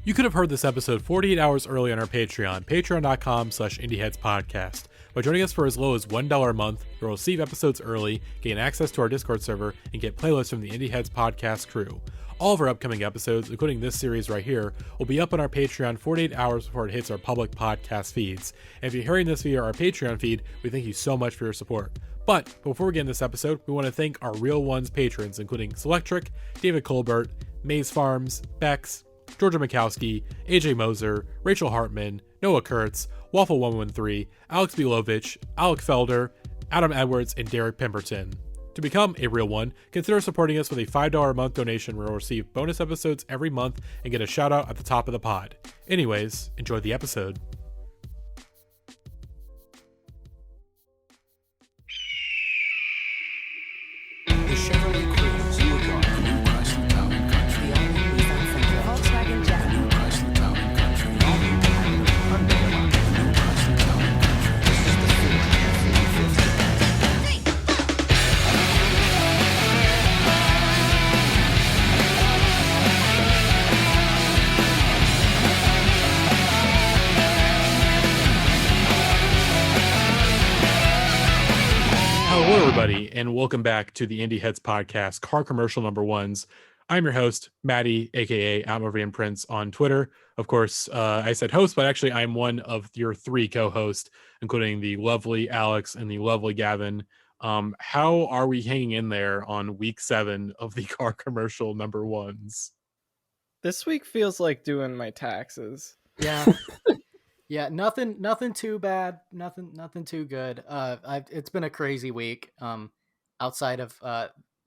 You could have heard this episode 48 hours early on our Patreon, patreon.com/indieheadspodcast. By joining us for as low as $1 a month, you'll receive episodes early, gain access to our Discord server, and get playlists from the Indie Heads podcast crew. All of our upcoming episodes, including this series right here, will be up on our Patreon 48 hours before it hits our public podcast feeds. And if you're hearing this via our Patreon feed, we thank you so much for your support. But before we get into this episode, we want to thank our Real Ones patrons, including Selectric, David Culbert, Maizefarms, Beck, Georgia Makowski, AJ Moser, Rachel Hartman, Noah Kurtz, Waffle113, Alex Bielovich, Alec Feldherr, Adam Edwards, and Derrick Pemberton. To become a Real One, consider supporting us with a $5 a month donation where you'll receive bonus episodes every month and get a shout out at the top of the pod. Anyways, enjoy the episode. Hello, everybody, and welcome back to the Indie Heads podcast, Car Commercial Number Ones. I'm your host, Matty, aka Atmovian Prince on Twitter. Of course, I said host, but actually I'm one of your three co-hosts, including the lovely Alex and the lovely Gavin. How are we hanging in there on week 7 of the Car Commercial Number Ones? This week feels like doing my taxes. Yeah. Yeah, nothing too bad, nothing too good. It's been a crazy week. Outside of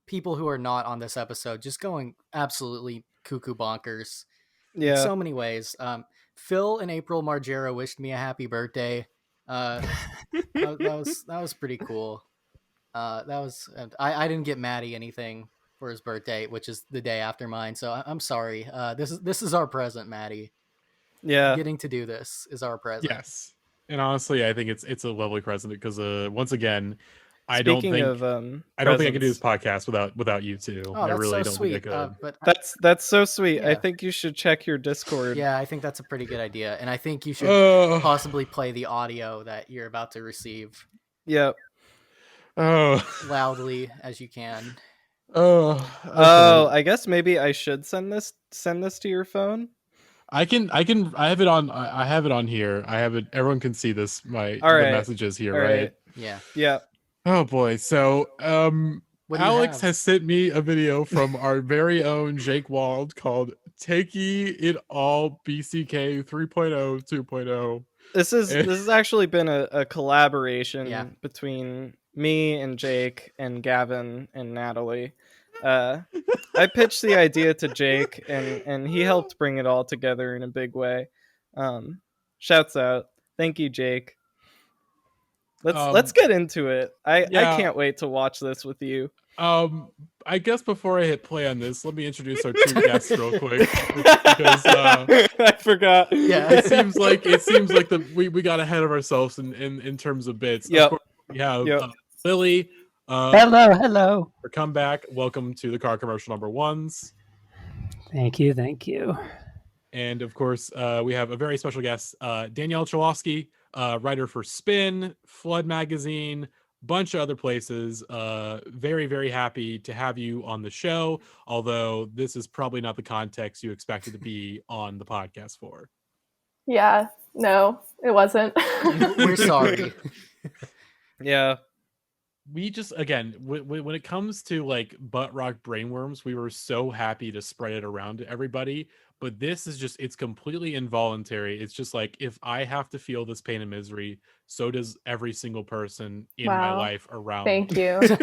people who are not on this episode, just going absolutely cuckoo bonkers. Yeah, in so many ways. Phil and April Margera wished me a happy birthday. That was pretty cool. I didn't get Matty anything for his birthday, which is the day after mine. So I'm sorry. This is our present, Matty. Yeah, Getting to do this is our present. Yes, and honestly, I think it's a lovely present because once again, I don't think I can do this podcast without you two. Oh, I that's really so don't sweet. think I could. But that's so sweet. Yeah. I think you should check your Discord. Yeah, I think that's a pretty good idea, and I think you should possibly play the audio that you're about to receive. Yep. Loudly as you can. Okay. I guess maybe I should send this to your phone. I have it on here. I have it. Everyone can see this. The messages here, right? Yeah. Yeah. Oh boy. So, Alex has sent me a video from our very own Jake Wald called "Takey It All BCK 3.0 2.0." This has actually been a collaboration between me and Jake and Gavin and Natalie. I pitched the idea to Jake and he helped bring it all together in a big way. Shouts out. Thank you, Jake. Let's get into it. I can't wait to watch this with you. I guess before I hit play on this, let me introduce our two guests real quick because I forgot. Yeah, it seems like we got ahead of ourselves in terms of bits. Yep. Of course, we have Lily. Hello. For comeback, welcome to the Car Commercial Number Ones. Thank you. And of course, we have a very special guest, Danielle Chelosky, writer for Spin, Flood Magazine, bunch of other places. Very, very happy to have you on the show, although this is probably not the context you expected to be on the podcast for. Yeah, no, it wasn't. We're sorry. Yeah. We just, again, when it comes to like butt rock brainworms, we were so happy to spread it around to everybody. But this is just, it's completely involuntary. It's just like, if I have to feel this pain and misery, so does every single person in my life around. Thank you. So,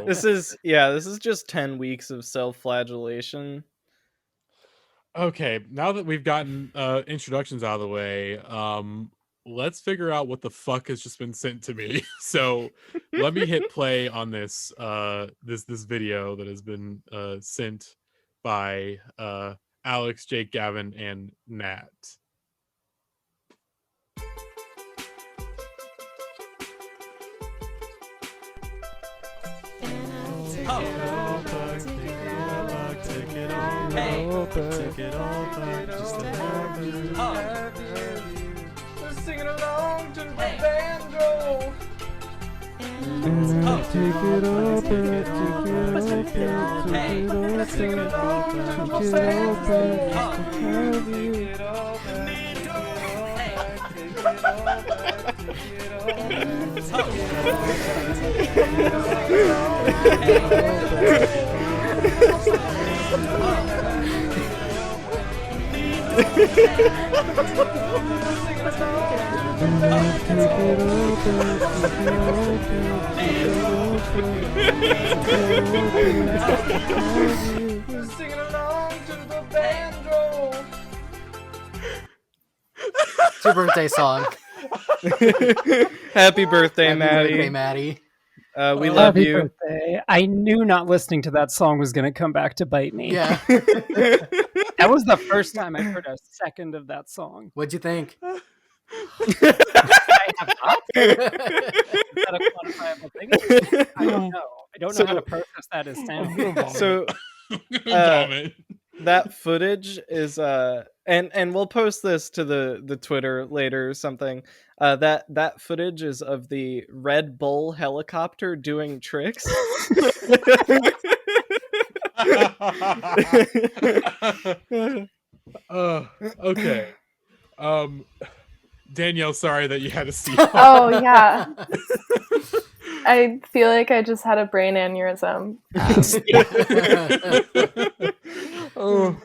This is just 10 weeks of self-flagellation. okay, now that we've gotten introductions out of the way, let's figure out what the fuck has just been sent to me. So let me hit play on this this video that has been sent by Alex, Jake, Gavin, and Nat. Take it all back, just a little bit. We're singing along to the banjo. Take it all back, take it all back, take it all Singing along to the banjo. It's your birthday song. Happy birthday, Matty. Birthday, Maddie. We love Happy you. birthday. I knew not listening to that song was going to come back to bite me. Yeah. That was the first time I heard a second of that song. What'd you think? I have not. Is that a quantifiable thing? I don't know. I don't know how to process that as sound. So that footage is and we'll post this to the Twitter later or something. That footage is of the Red Bull helicopter doing tricks. Okay. Danielle, sorry that you had to see. Oh yeah. I feel like I just had a brain aneurysm. Oh.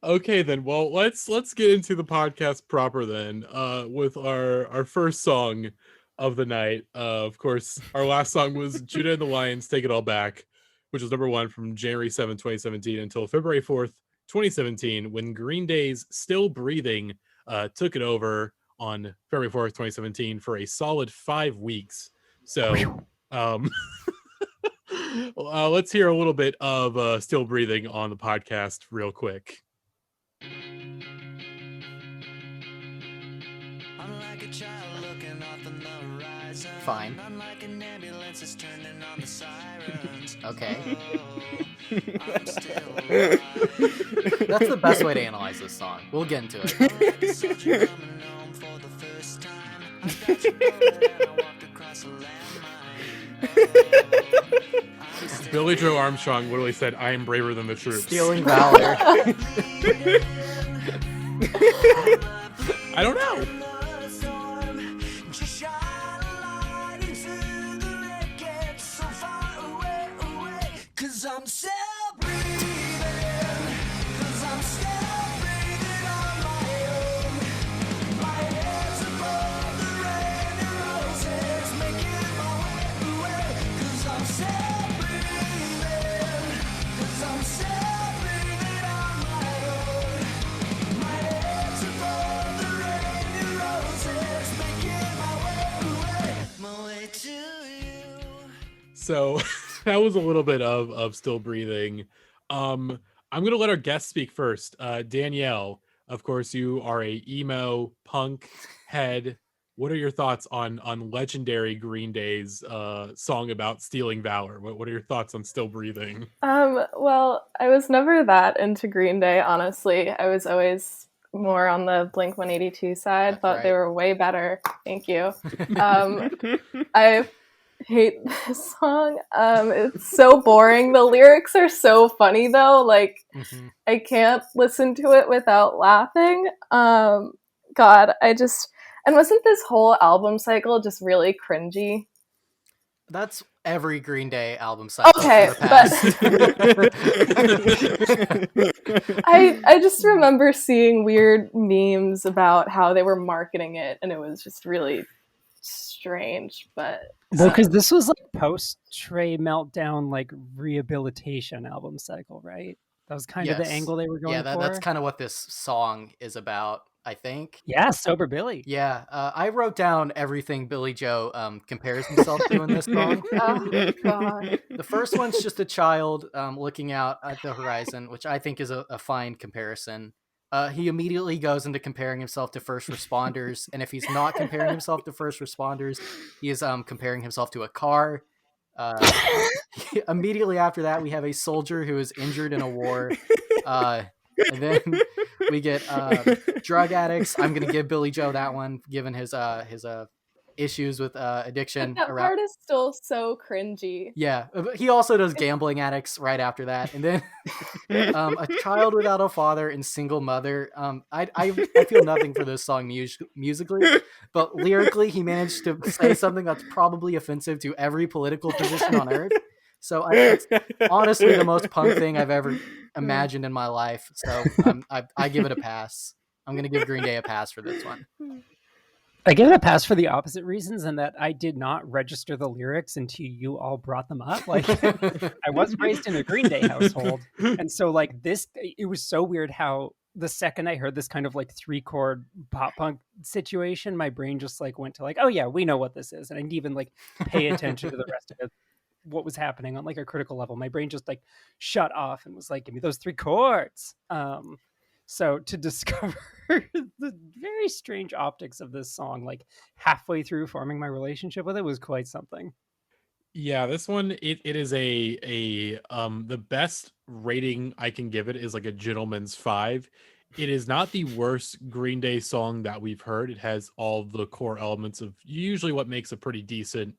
Okay then. Well, let's get into the podcast proper then. With our first song of the night. Of course, our last song was Judah and the Lions, Take It All Back, which was number 1 from January 7th, 2017 until February 4th, 2017, when Green Day's Still Breathing took it over on February 4th, 2017 for a solid 5 weeks. So let's hear a little bit of Still Breathing on the podcast real quick. Unlike a child looking off on the horizon. Fine. Unlike an ambulance is turning on the sirens. Okay. Oh, I'm still alive. That's the best way to analyze this song. We'll get into it. Like a soldier coming home for the first time. I got your bullet and I walked across a landmine. Billy Joe Armstrong literally said, "I am braver than the troops." Stealing valor. I don't know. Cause I'm still breathing. Cause I'm still breathing on my own. My head's above the rain and roses, making my way away. Cause I'm still breathing. Cause I'm still breathing on my own. My head's above the rain and roses, making my way away. My way to you. So that was a little bit of Still Breathing. I'm gonna let our guest speak first. Danielle, of course, you are a emo punk head. What are your thoughts on legendary Green Day's song about stealing valor? What are your thoughts on Still Breathing? Well, I was never that into Green Day, honestly. I was always more on the Blink-182 side. That's Thought right. they were way better. Thank you. I hate this song. It's so boring. The lyrics are so funny though. Like I can't listen to it without laughing. God, and wasn't this whole album cycle just really cringy? That's every Green Day album cycle. Okay, for the past. I just remember seeing weird memes about how they were marketing it, and it was just really strange. But Well, because this was like post Trey Meltdown, like rehabilitation album cycle, right? That was kind of the Yes. angle they were going for. That's kind of what this song is about, I think. Yeah, Sober Billy. Yeah, I wrote down everything Billy Joe compares himself to in this song. oh God, The first one's just a child looking out at the horizon, which I think is a fine comparison. He immediately goes into comparing himself to first responders, and if he's not comparing himself to first responders, he is comparing himself to a car. Immediately after that, we have a soldier who is injured in a war. And then we get drug addicts. I'm going to give Billy Joe that one, given his issues with addiction. That part is still so cringy. Yeah, but he also does gambling addicts right after that, and then a child without a father and single mother. I feel nothing for this song musically, but lyrically he managed to say something that's probably offensive to every political position on earth. So it's honestly the most punk thing I've ever imagined in my life. So I give it a pass. I'm gonna give Green Day a pass for this one. I give it a pass for the opposite reasons, and that I did not register the lyrics until you all brought them up. Like, I was raised in a Green Day household, and so like this, it was so weird how the second I heard this kind of like 3-chord pop punk situation, my brain just like went to like, oh yeah, we know what this is, and I didn't even like pay attention to the rest of it, what was happening on like a critical level. My brain just like shut off and was like, give me those 3 chords. So to discover the very strange optics of this song, like halfway through forming my relationship with it, was quite something. Yeah, this one it is a the best rating I can give it is like a gentleman's 5. It is not the worst Green Day song that we've heard. It has all the core elements of usually what makes a pretty decent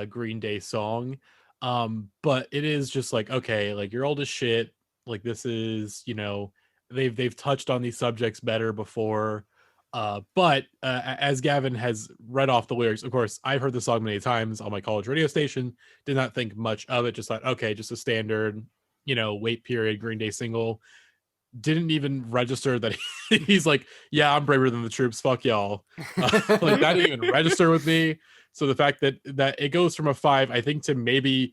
Green Day song. But it is just like, okay, like you're old as shit. Like this is, you know, they've touched on these subjects better before. But as Gavin has read off the lyrics, of course, I've heard the song many times on my college radio station, did not think much of it, just thought, okay, just a standard, you know, wait period Green Day single. Didn't even register that he's like, yeah, I'm braver than the troops, fuck y'all. Like that didn't even register with me. So the fact that it goes from a 5, I think, to maybe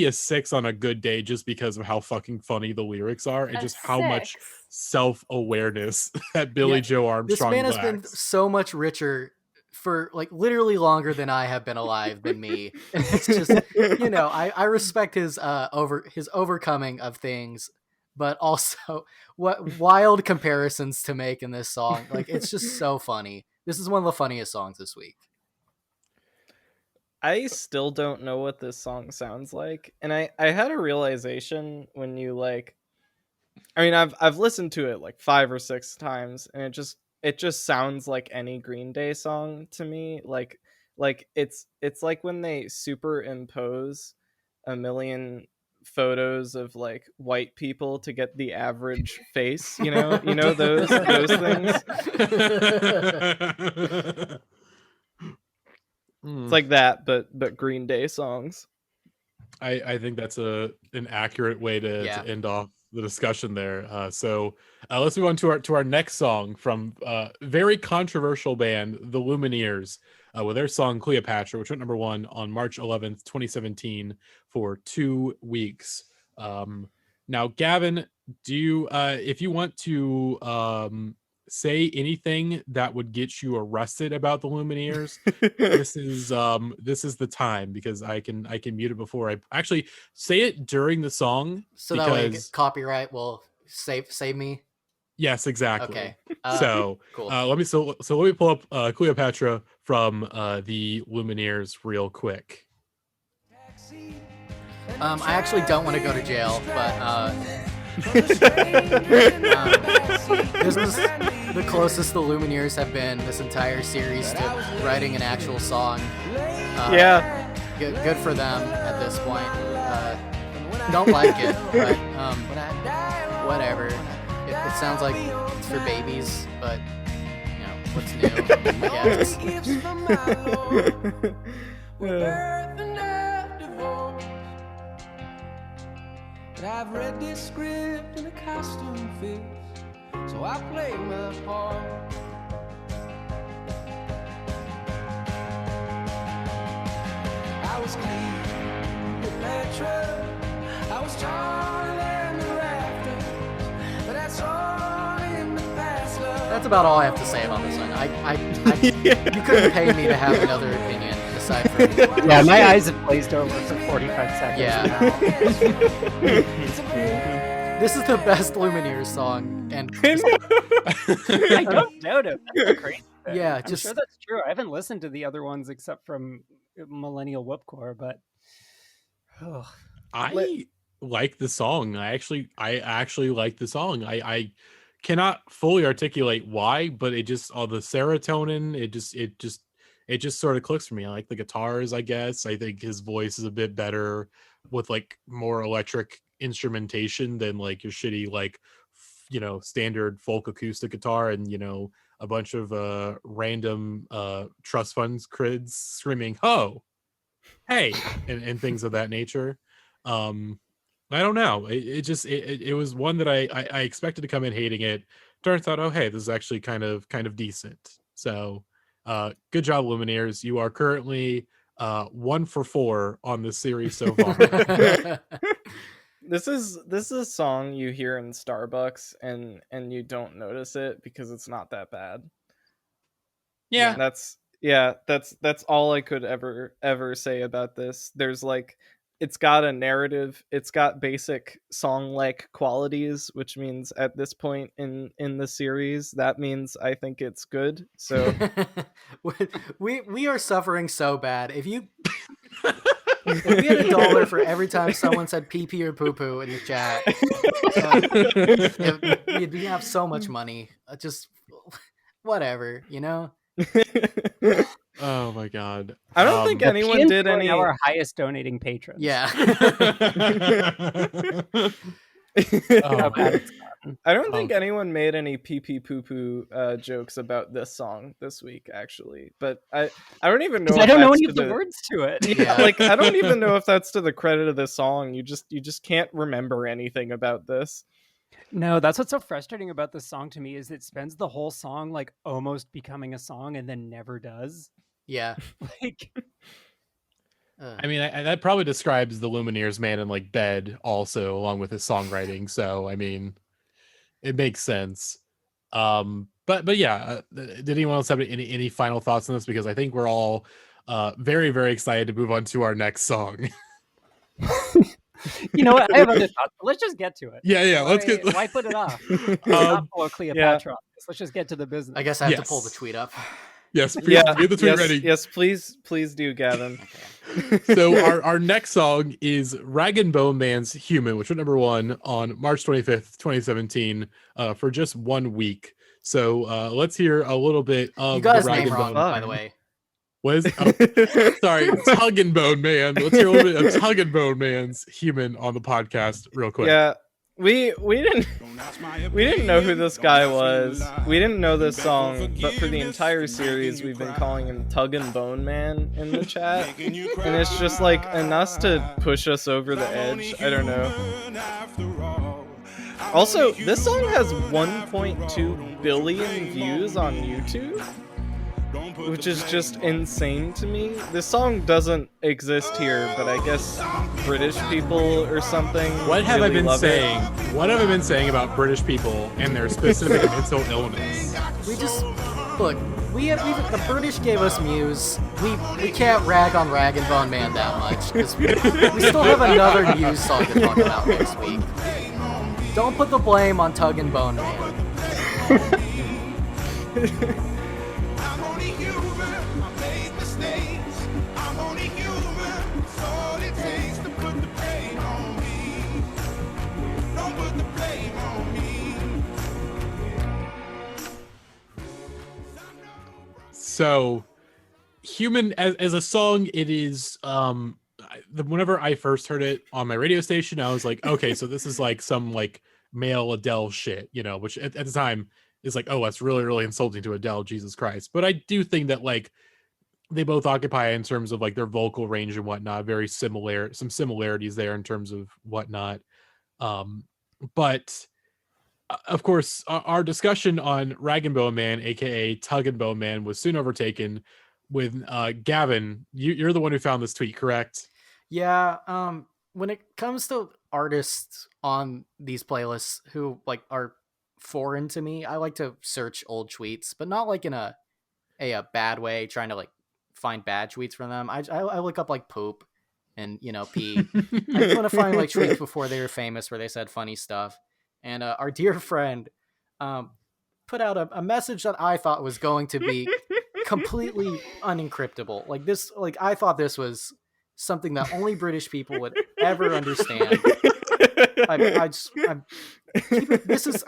a 6 on a good day, just because of how fucking funny the lyrics are and just how much self-awareness that Billy Joe Armstrong This man has lacks. been so much richer for like literally longer than I have been alive than me. And it's just, you know, I respect his overcoming of things, but also what wild comparisons to make in this song. Like, it's just so funny. This is one of the funniest songs this week. I still don't know what this song sounds like, and I had a realization when you like, I mean, I've listened to it like 5 or 6 times, and it just sounds like any Green Day song to me. Like it's like when they superimpose a million photos of like white people to get the average face, you know those things. It's like that, but Green Day songs. I think that's an accurate way to end off the discussion there. So let's move on to our next song from very controversial band, the Lumineers, with their song Cleopatra, which went number 1 on March 11th, 2017 for 2 weeks. Now, Gavin, do you, if you want to say anything that would get you arrested about the Lumineers, this is the time, because I can mute it before I actually say it during the song, so that way copyright will save me. Yes, exactly. Okay. So cool. let me pull up Cleopatra from the Lumineers real quick. I actually don't want to go to jail, but this is the closest the Lumineers have been this entire series to writing an actual song. Good for them at this point. Don't like it, but whatever. It sounds like it's for babies, but you know, what's new? But I've read this script in a costume fit, so I play my part. I was Cleopatra, I was taller than the rafters, but that's all in the past. That's about all I have to say about this one. You couldn't pay me to have another opinion aside from yeah, my eyes have glazed over for 45 seconds. Yeah. This is the best Lumineers song, and I don't doubt it. That's crazy. Yeah, I'm sure that's true. I haven't listened to the other ones except from Millennial Whoopcore, but I like the song. I actually like the song. I cannot fully articulate why, but it just all the serotonin, it just sort of clicks for me. I like the guitars, I guess. I think his voice is a bit better with like more electric instrumentation than like your shitty like standard folk acoustic guitar and a bunch of random trust funds crids screaming ho hey and things of that nature. I don't know, it was one that I expected to come in hating it. Turns out, oh hey, this is actually kind of decent. So good job, Lumineers. You are currently 1 for 4 on this series so far. This is a song you hear in Starbucks and you don't notice it because it's not that bad. Yeah. That's all I could ever say about this. There's like, it's got a narrative, it's got basic song-like qualities, which means at this point in the series, that means I think it's good. So we are suffering so bad. If we had $1 for every time someone said pee pee or poo poo in the chat, we'd have so much money. Just whatever, Oh my god! I don't think anyone did any. Our highest donating patrons. Yeah. I don't think anyone made any pee pee poo poo jokes about this song this week, actually. But I don't even know. I don't know any of the words to it. Yeah, like I don't even know if that's to the credit of the song. You just can't remember anything about this. No, that's what's so frustrating about this song to me is it spends the whole song like almost becoming a song and then never does. Yeah. Like I mean, that probably describes the Lumineers man in like bed also, along with his songwriting. So, I mean, it makes sense. But yeah, did anyone else have any final thoughts on this? Because I think we're all very, very excited to move on to our next song. You know what? I have other thoughts. Let's just get to it. Yeah. Why put it off? Not follow Cleopatra. Let's just get to the business. I guess I have to pull the tweet up. Yes, please, get the tweet ready. Yes, please do, Gavin. Okay. So our next song is Rag and Bone Man's Human, which went #1 on March 25th, 2017, for just 1 week. So let's hear a little bit of you got his Rag name and wrong, Bone. by the way. What is sorry, Tug and Bone Man. Let's hear a little bit of Tug and Bone Man's Human on the podcast real quick. Yeah. We didn't know who this guy was. We didn't know this song, but for the entire series we've been calling him Tug and Bone Man in the chat. And it's just like enough to push us over the edge. I don't know. Also, this song has 1.2 billion views on YouTube, which is just insane to me. This song doesn't exist here, but I guess British people or something. What have really I been love saying? it. What have I been saying about British people and their specific mental illness? We just look. The British gave us Muse. We can't rag on Rag and Bone Man that much because we still have another Muse song to talk about next week. Don't put the blame on Tug and Bone Man. So, Human as a song, it is whenever I first heard it on my radio station, I was like, okay, so this is like some like male Adele shit, which at the time is like, oh, that's really, really insulting to Adele, Jesus Christ. But I do think that like they both occupy in terms of like their vocal range and whatnot, some similarities there in terms of whatnot. But of course, our discussion on Rag and Bone Man, aka Tug and Bone Man, was soon overtaken with Gavin. You're the one who found this tweet, correct? Yeah. When it comes to artists on these playlists who like are foreign to me, I like to search old tweets, but not like in a bad way, trying to like find bad tweets from them. I look up like poop and pee. I just want to find like tweets before they were famous where they said funny stuff. And our dear friend put out a message that I thought was going to be completely unencryptable. Like this, like I thought this was something that only British people would ever understand. I'm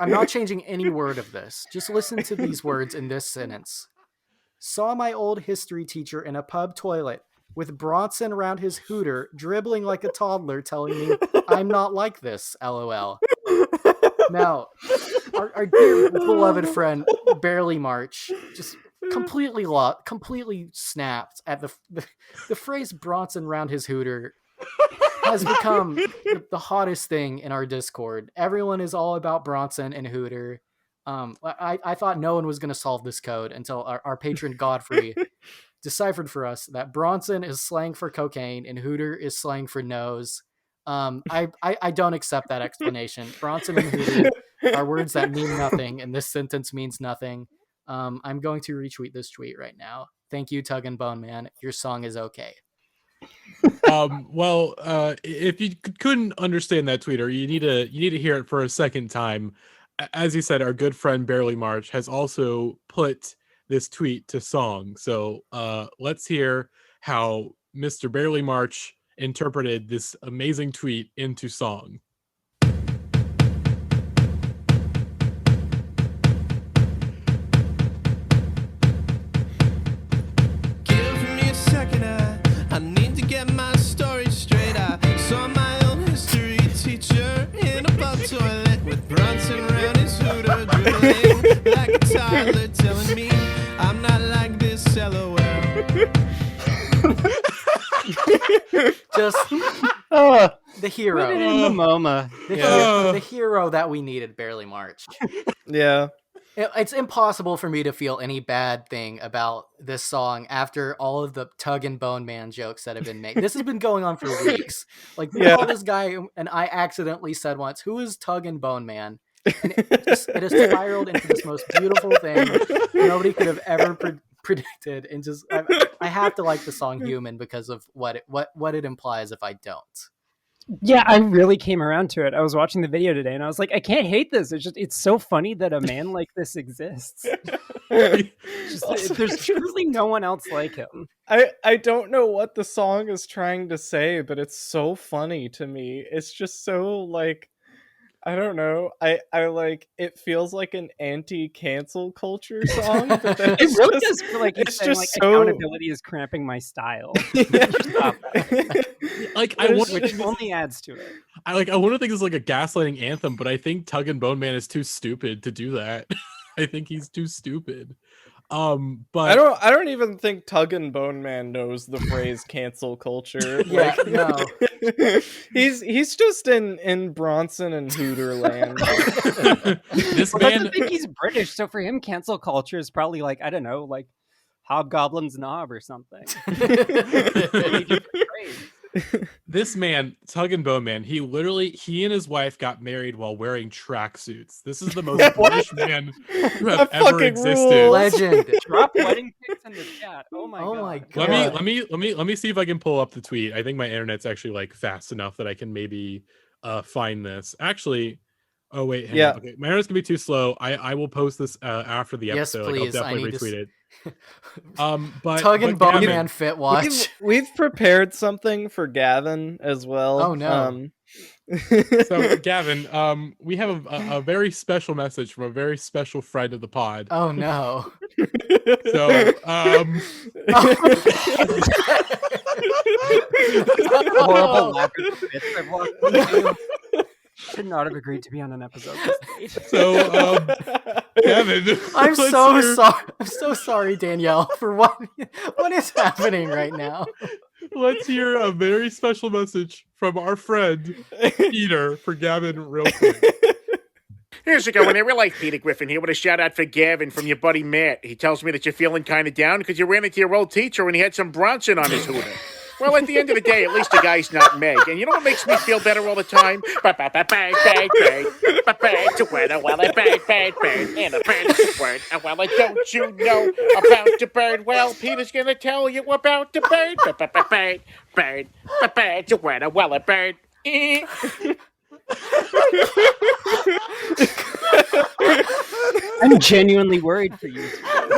not changing any word of this. Just listen to these words in this sentence. Saw my old history teacher in a pub toilet with Bronson around his hooter, dribbling like a toddler, telling me I'm not like this, LOL. Now, our dear beloved friend Barely March just completely snapped at the phrase Bronson around his hooter has become the hottest thing in our Discord. Everyone is all about Bronson and hooter. I thought no one was going to solve this code until our patron Godfrey deciphered for us that Bronson is slang for cocaine and hooter is slang for nose. I don't accept that explanation. Bronson and hooter are words that mean nothing, and this sentence means nothing. I'm going to retweet this tweet right now. Thank you, Tug and Bone Man. Your song is okay. If you couldn't understand that tweet, or you need to hear it for a second time, as you said, our good friend Barely March has also put this tweet to song. So let's hear how Mr. Barely March interpreted this amazing tweet into song. I need to get my story straight. I saw my old history teacher in a pub toilet with Bronson around his hooter, dribbling like a toddler, telling me I'm not like this, LOL. Just the hero. Put it in the MoMA. The hero that we needed, Barely March. Yeah. It's impossible for me to feel any bad thing about this song after all of the Tug and Bone Man jokes that have been made. This has been going on for weeks. Like, this guy and I accidentally said once, "Who is Tug and Bone Man?" And it has spiraled into this most beautiful thing nobody could have ever predicted. And just, I have to like the song "Human" because of what it implies if I don't. Yeah, I really came around to it. I was watching the video today and I was like, I can't hate this. It's so funny that a man like this exists. There's truly no one else like him. I don't know what the song is trying to say, but it's so funny to me. It's just so, like, I don't know. I like, it feels like an anti-cancel culture song. But it really does feel like it's saying, like, accountability is cramping my style. Like, which only adds to it. I want to think it's like a gaslighting anthem, but I think Tug and Bone Man is too stupid to do that. I think he's too stupid. But I don't even think Tug and Bone Man knows the phrase cancel culture. Yeah, no. He's just in Bronson and Hooter land. This Well, man, I think he's British, so for him, cancel culture is probably like, I don't know, like Hobgoblin's knob or something. Really different phrase. This man, Tug and Bone Man, he and his wife got married while wearing tracksuits. This is the most British man who have That ever fucking existed. rules. Legend. Drop wedding pics in the chat. Oh my god. Let me see if I can pull up the tweet. I think my internet's actually like fast enough that I can maybe find this. Actually, oh wait, hang on. Okay, my internet's gonna be too slow. I will post this after the episode. Yes, please. I'll definitely retweet it. But Tug and Bone Gavin, Man fit watch. We've prepared something for Gavin as well. Oh no. So Gavin, we have a very special message from a very special friend of the pod. Oh no. So Horrible lack of bits I've walked into. Should not have agreed to be on an episode this stage. So Gavin, I'm so sorry, Danielle, for what is happening right now. let's hear a very special message from our friend Peter for Gavin real quick. Here's it going. Real life Peter Griffin here with a shout out for Gavin from your buddy Matt. He tells me that you're feeling kind of down because you ran into your old teacher and he had some Bronson on his hooter. Well, at the end of the day, at least the guy's not Meg. And you know what makes me feel better all the time? Bang, bang, bang, bang, bang, to weather, well, I bang, bang, bang, and a bird word. And well, don't you know about the bird? Well, Peter's gonna tell you about the bird. Bang, bang, bang, bang, bang, to weather, well, a bird. I'm genuinely worried for you.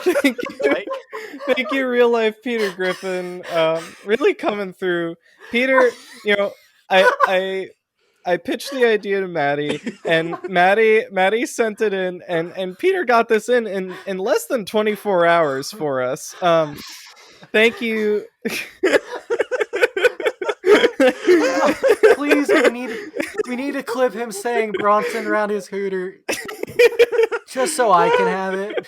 Thank you. Thank you, real life Peter Griffin. Really coming through. Peter, I pitched the idea to Matty, and Matty sent it in, and Peter got this in less than 24 hours for us. Thank you. Please, we need to clip him saying Bronson around his hooter, just so I can have it.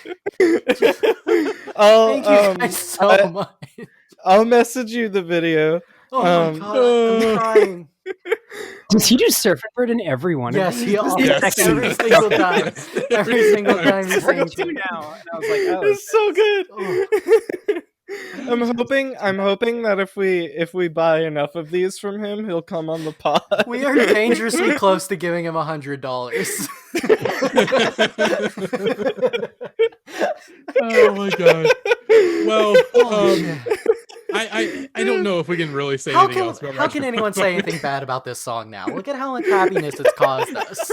Thank you guys so much. I'll message you the video. Oh my god, I'm crying. Does he do Surfing Bird in every one of these? Yes, every single time. Every single time he sings two now. And I was like, oh, it's so good. I'm hoping that if we buy enough of these from him, he'll come on the pod. We are dangerously close to giving him $100. Oh my god. Well, I don't know if we can really say anything else. How can anyone say anything bad about this song now? Look at how much happiness it's caused us.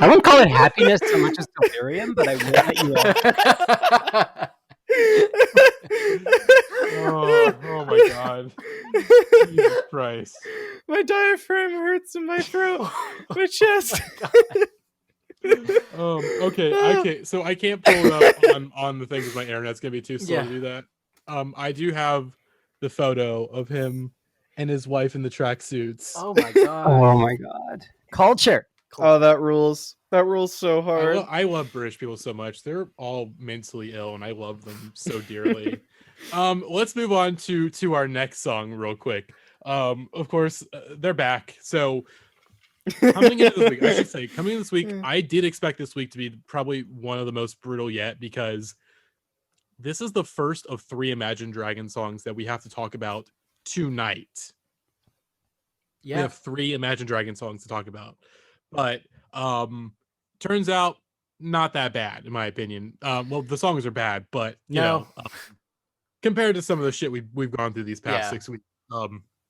I won't call it happiness so much as delirium, but I will let you off. Oh my god. Jesus Christ. My diaphragm hurts in my throat. My chest. Okay. So I can't pull it up on the thing because my internet's gonna be too slow to do that. I do have the photo of him and his wife in the tracksuits. Oh my god. Oh my god. Culture. Oh, that rules. That rules so hard. I love British people so much. They're all mentally ill, and I love them so dearly. Let's move on to our next song real quick. Of course, they're back. So coming into this week, I should say, coming in this week, I did expect this week to be probably one of the most brutal yet, because this is the first of 3 Imagine Dragons songs that we have to talk about tonight. Yeah. We have 3 Imagine Dragons songs to talk about. But turns out not that bad, in my opinion. Well, the songs are bad, but you know, compared to some of the shit we've gone through these past 6 weeks,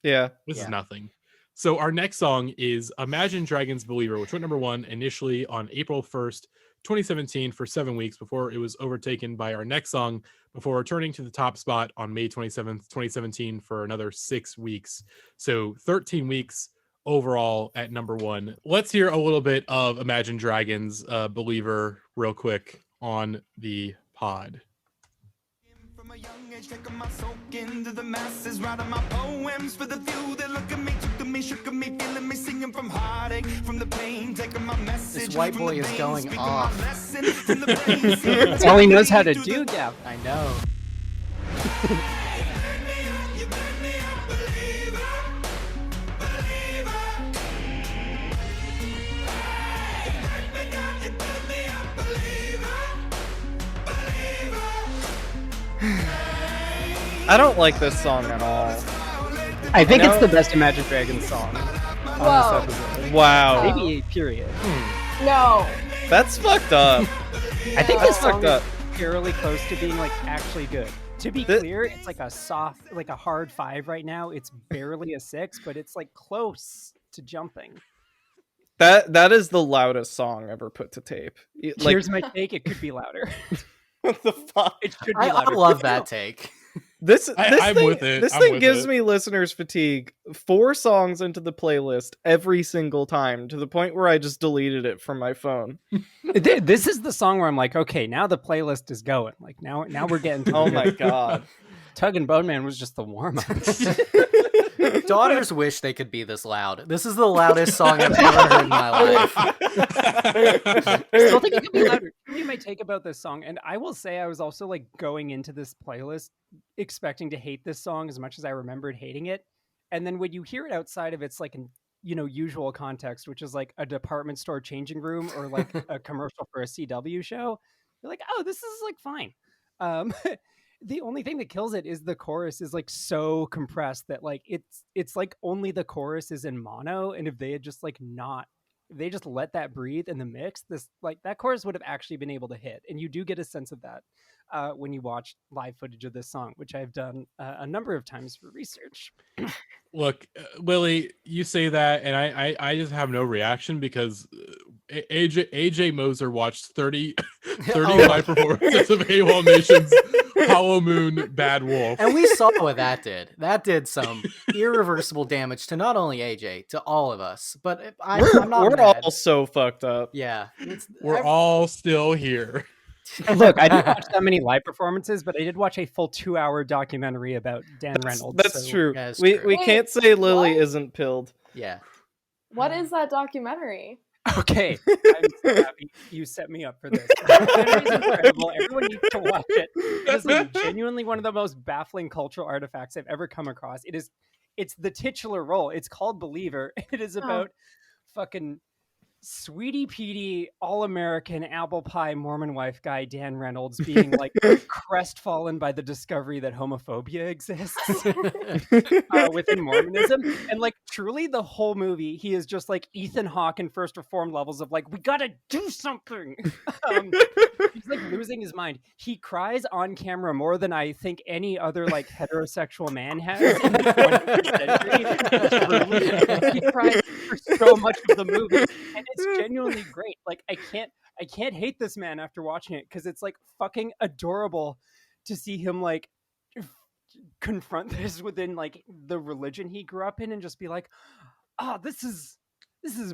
this is nothing. So our next song is Imagine Dragons Believer, which went number 1 initially on April 1st, 2017 for 7 weeks before it was overtaken by our next song before returning to the top spot on May 27th, 2017 for another 6 weeks. So 13 weeks overall at number 1. Let's hear a little bit of Imagine Dragons Believer real quick on the pod. From a young age, taking my soak into the masses, writing my poems for the few that look at me, took at me, shook at me, feeling me, singing from heartache, from the pain, taking my message. This white boy is going off. That's all he knows how to do, Gav. I know. I don't like this song at all. I think it's the best Imagine Dragons song on this episode. Wow. Maybe period. No. That's fucked up. I think this song fucked is fairly close to being like actually good. To be clear, it's like a soft, like a hard 5 right now. It's barely a 6, but it's like close to jumping. That is the loudest song ever put to tape. Here's my take. It could be louder. What the fuck? It should be I louder. love that take. This I'm thing, with it. This I'm thing with gives it. me listeners fatigue. 4 songs into the playlist every single time, to the point where I just deleted it from my phone. This is the song where I'm like, okay, now the playlist is going. Like now we're getting to Oh my god. Tug and Bone Man was just the warm up. Daughters wish they could be this loud. This is the loudest song I've ever heard in my life. I still think it could be louder. Give me my take about this song. And I will say I was also like going into this playlist expecting to hate this song as much as I remembered hating it. And then when you hear it outside of its like an usual context, which is like a department store changing room or like a commercial for a CW show, you're like, oh, this is like fine. The only thing that kills it is the chorus is like so compressed that like it's like only the chorus is in mono, and if they had just like if they just let that breathe in the mix, this like that chorus would have actually been able to hit, and you do get a sense of that. when you watch live footage of this song, which I've done a number of times for research. Look, Lily, you say that, and I just have no reaction because AJ Moser watched 30 live performances of AWOL Nation's Hollow Moon Bad Wolf. And we saw what that did. That did some irreversible damage to not only AJ, to all of us. But I'm not we're mad. all so fucked up. Yeah. We're all still here. And look, I didn't watch that many live performances, but I did watch a full 2-hour documentary about Dan Reynolds. That's true. Yeah, it's We true. can't say Lily What? isn't pilled. Yeah. What is that documentary? Okay, I'm so happy you set me up for this. The documentary is incredible. Everyone needs to watch it. It is like genuinely one of the most baffling cultural artifacts I've ever come across. It's the titular role. It's called Believer. It is about fucking Sweetie Petey, all-American apple pie Mormon wife guy Dan Reynolds being like crestfallen by the discovery that homophobia exists within Mormonism. And like truly the whole movie, he is just like Ethan Hawke in First Reformed levels of like, we gotta do something. He's like losing his mind. He cries on camera more than I think any other like heterosexual man has in the 20th century. He cries for so much of the movie. And it's genuinely great. Like I can't hate this man after watching it because it's like fucking adorable to see him like confront this within like the religion he grew up in and just be like, oh, this is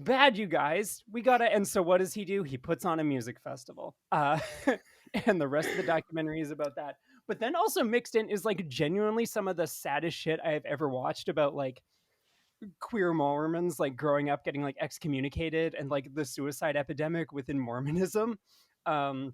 bad, you guys. We gotta. And so what does he do? He puts on a music festival. And the rest of the documentary is about that. But then also mixed in is like genuinely some of the saddest shit I have ever watched about like queer Mormons like growing up getting like excommunicated and like the suicide epidemic within Mormonism, and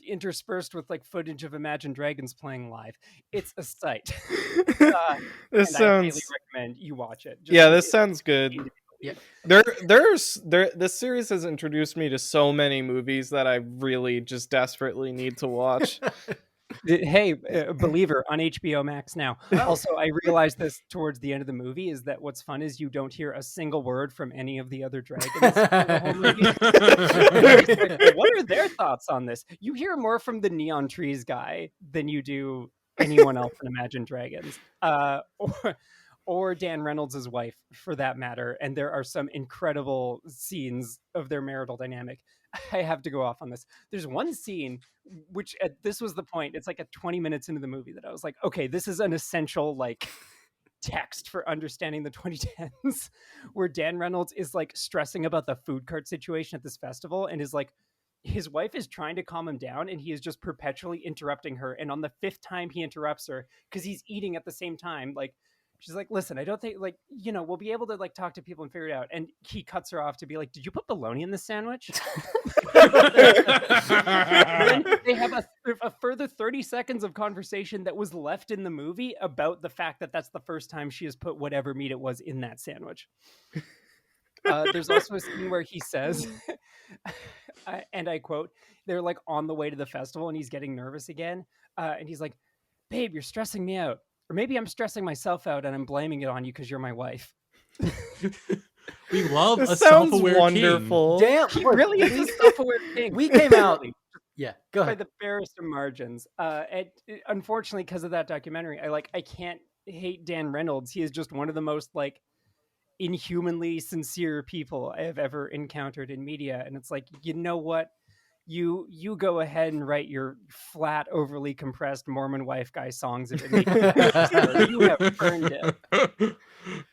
interspersed with like footage of Imagine Dragons playing live. It's a sight. This I highly sounds. recommend you watch it. This sounds good. Yeah. This series has introduced me to so many movies that I really just desperately need to watch. Hey, Believer on HBO Max now. Also, I realized this towards the end of the movie is that what's fun is you don't hear a single word from any of the other dragons. In the whole movie. Like, what are their thoughts on this? You hear more from the Neon Trees guy than you do anyone else in Imagine Dragons, or Dan Reynolds' wife, for that matter. And there are some incredible scenes of their marital dynamic. I have to go off on this. There's one scene which this was the point. It's like at 20 minutes into the movie that I was like, okay, this is an essential like text for understanding the 2010s, where Dan Reynolds is like stressing about the food cart situation at this festival and is like, his wife is trying to calm him down and he is just perpetually interrupting her. And on the 5th time he interrupts her because he's eating at the same time, like, she's like, listen, I don't think, like, you know, we'll be able to, like, talk to people and figure it out. And he cuts her off to be like, did you put bologna in this sandwich? Then they have a further 30 seconds of conversation that was left in the movie about the fact that that's the first time she has put whatever meat it was in that sandwich. There's also a scene where he says, and I quote, they're, like, on the way to the festival and he's getting nervous again. And he's like, babe, you're stressing me out. Or maybe I'm stressing myself out and I'm blaming it on you because you're my wife. We love This a sounds self-aware wonderful. Damn, He really is a self-aware king. we came out. Yeah, go By ahead. the barest of margins. Unfortunately, because of that documentary, I can't hate Dan Reynolds. He is just one of the most like inhumanly sincere people I have ever encountered in media. And it's like, you know what? You go ahead and write your flat, overly compressed Mormon wife guy songs if it makes you have earned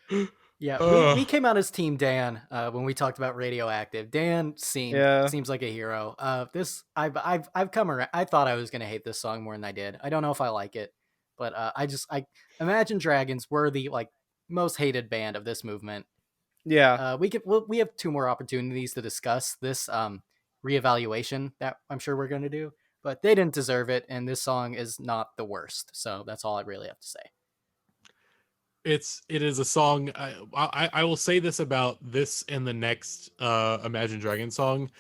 it. Yeah, we came out as Team Dan when we talked about Radioactive. Dan seems like a hero. I've come around. I thought I was gonna hate this song more than I did. I don't know if I like it, but I Imagine Dragons were the like most hated band of this movement. Yeah. We have 2 more opportunities to discuss this reevaluation that I'm sure we're going to do, but they didn't deserve it, and this song is not the worst. So that's all I really have to say. It is a song. I will say this about this and the next Imagine Dragons song.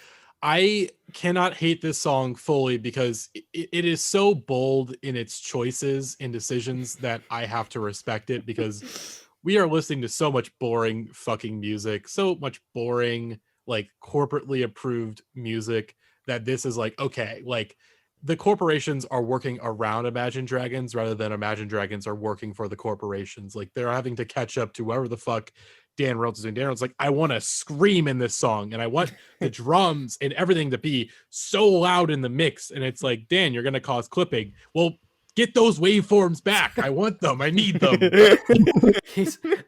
I cannot hate this song fully because it is so bold in its choices and decisions that I have to respect it, because we are listening to so much boring fucking music, so much boring, like corporately approved music, that this is like, okay, like the corporations are working around Imagine Dragons rather than Imagine Dragons are working for the corporations. Like they're having to catch up to whoever the fuck Dan Reynolds is doing. Dan Reynolds like, I want to scream in this song and I want the drums and everything to be so loud in the mix. And it's like, Dan, you're going to cause clipping. Well, get those waveforms back. I want them. I need them.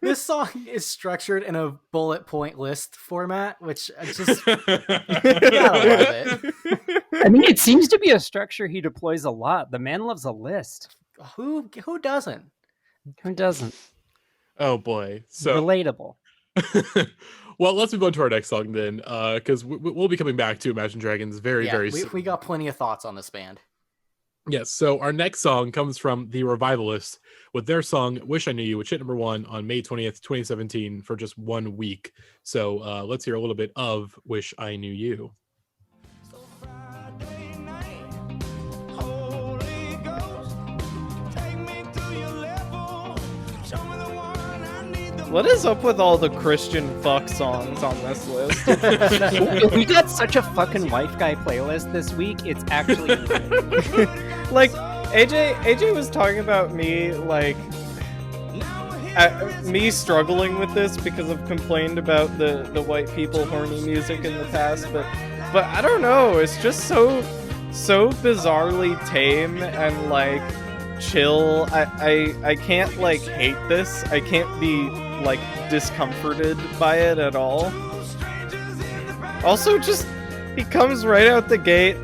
This song is structured in a bullet point list format, which I just gotta love it. I mean, it seems to be a structure he deploys a lot. The man loves a list. Who doesn't? Who doesn't? Oh boy. So relatable. Well, let's move on to our next song then, because we'll be coming back to Imagine Dragons very soon. We got plenty of thoughts on this band. Yes, so our next song comes from the Revivalists with their song "Wish I Knew You," which hit number 1 on May 20th, 2017 for just 1 week. So let's hear a little bit of "Wish I Knew You." What is up with all the Christian fuck songs on this list? We got such a fucking wife guy playlist this week. It's actually like AJ was talking about me like me struggling with this because I've complained about the white people horny music in the past, but I don't know, it's just so bizarrely tame and like chill. I can't like hate this. I can't be like discomforted by it at all. Also, just he comes right out the gate,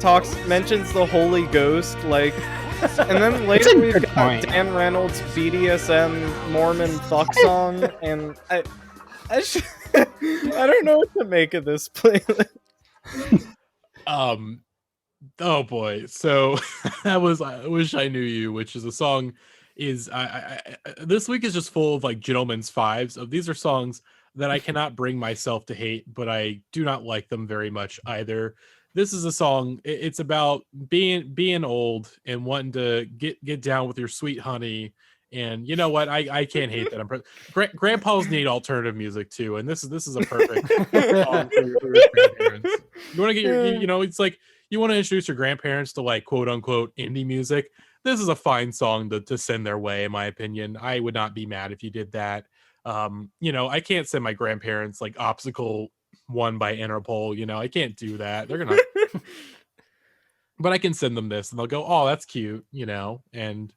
mentions the Holy Ghost, like, and then later we've got Dan Reynolds' BDSM Mormon fuck song, and I don't know what to make of this playlist. Oh boy. So that was "I Wish I Knew You," which is a song is this week is just full of like gentlemen's fives of these are songs that I cannot bring myself to hate, but I do not like them very much either. This is a song, it's about being old and wanting to get down with your sweet honey. And you know what? I can't hate that. Grandpas need alternative music too, and this is a perfect song for your grandparents. You want to get your, it's like you want to introduce your grandparents to like quote unquote indie music. This is a fine song to send their way, in my opinion. I would not be mad if you did that. I can't send my grandparents like Obstacle 1 by Interpol. I can't do that. They're gonna, but I can send them this, and they'll go, "Oh, that's cute," and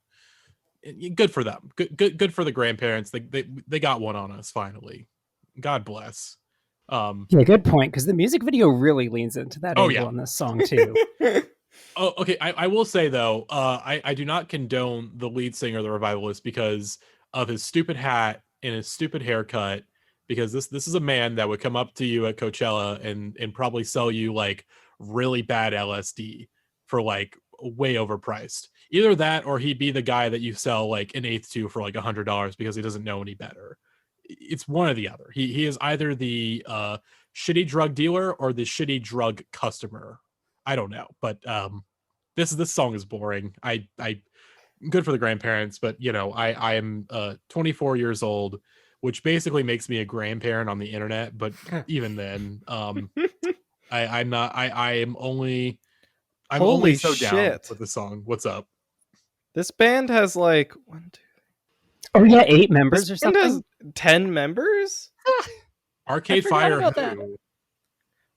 good for them. Good for the grandparents. They got one on us finally. God bless. Yeah, good point. Because the music video really leans into that angle in this song too. Oh, okay. I will say though, I do not condone the lead singer of the Revivalists because of his stupid hat and his stupid haircut. Because this is a man that would come up to you at Coachella and probably sell you like really bad LSD for like way overpriced. Either that or he'd be the guy that you sell like an eighth to for like $100 because he doesn't know any better. It's one or the other. He is either the shitty drug dealer or the shitty drug customer. I don't know, but this song is boring. I good for the grandparents, but I am 24 years old, which basically makes me a grandparent on the internet. But even then, I'm only so shit. down with the song. What's up? This band has like 1, 2. Oh yeah, 8 members or This band something. has 10 members. Arcade I forgot Fire. about that.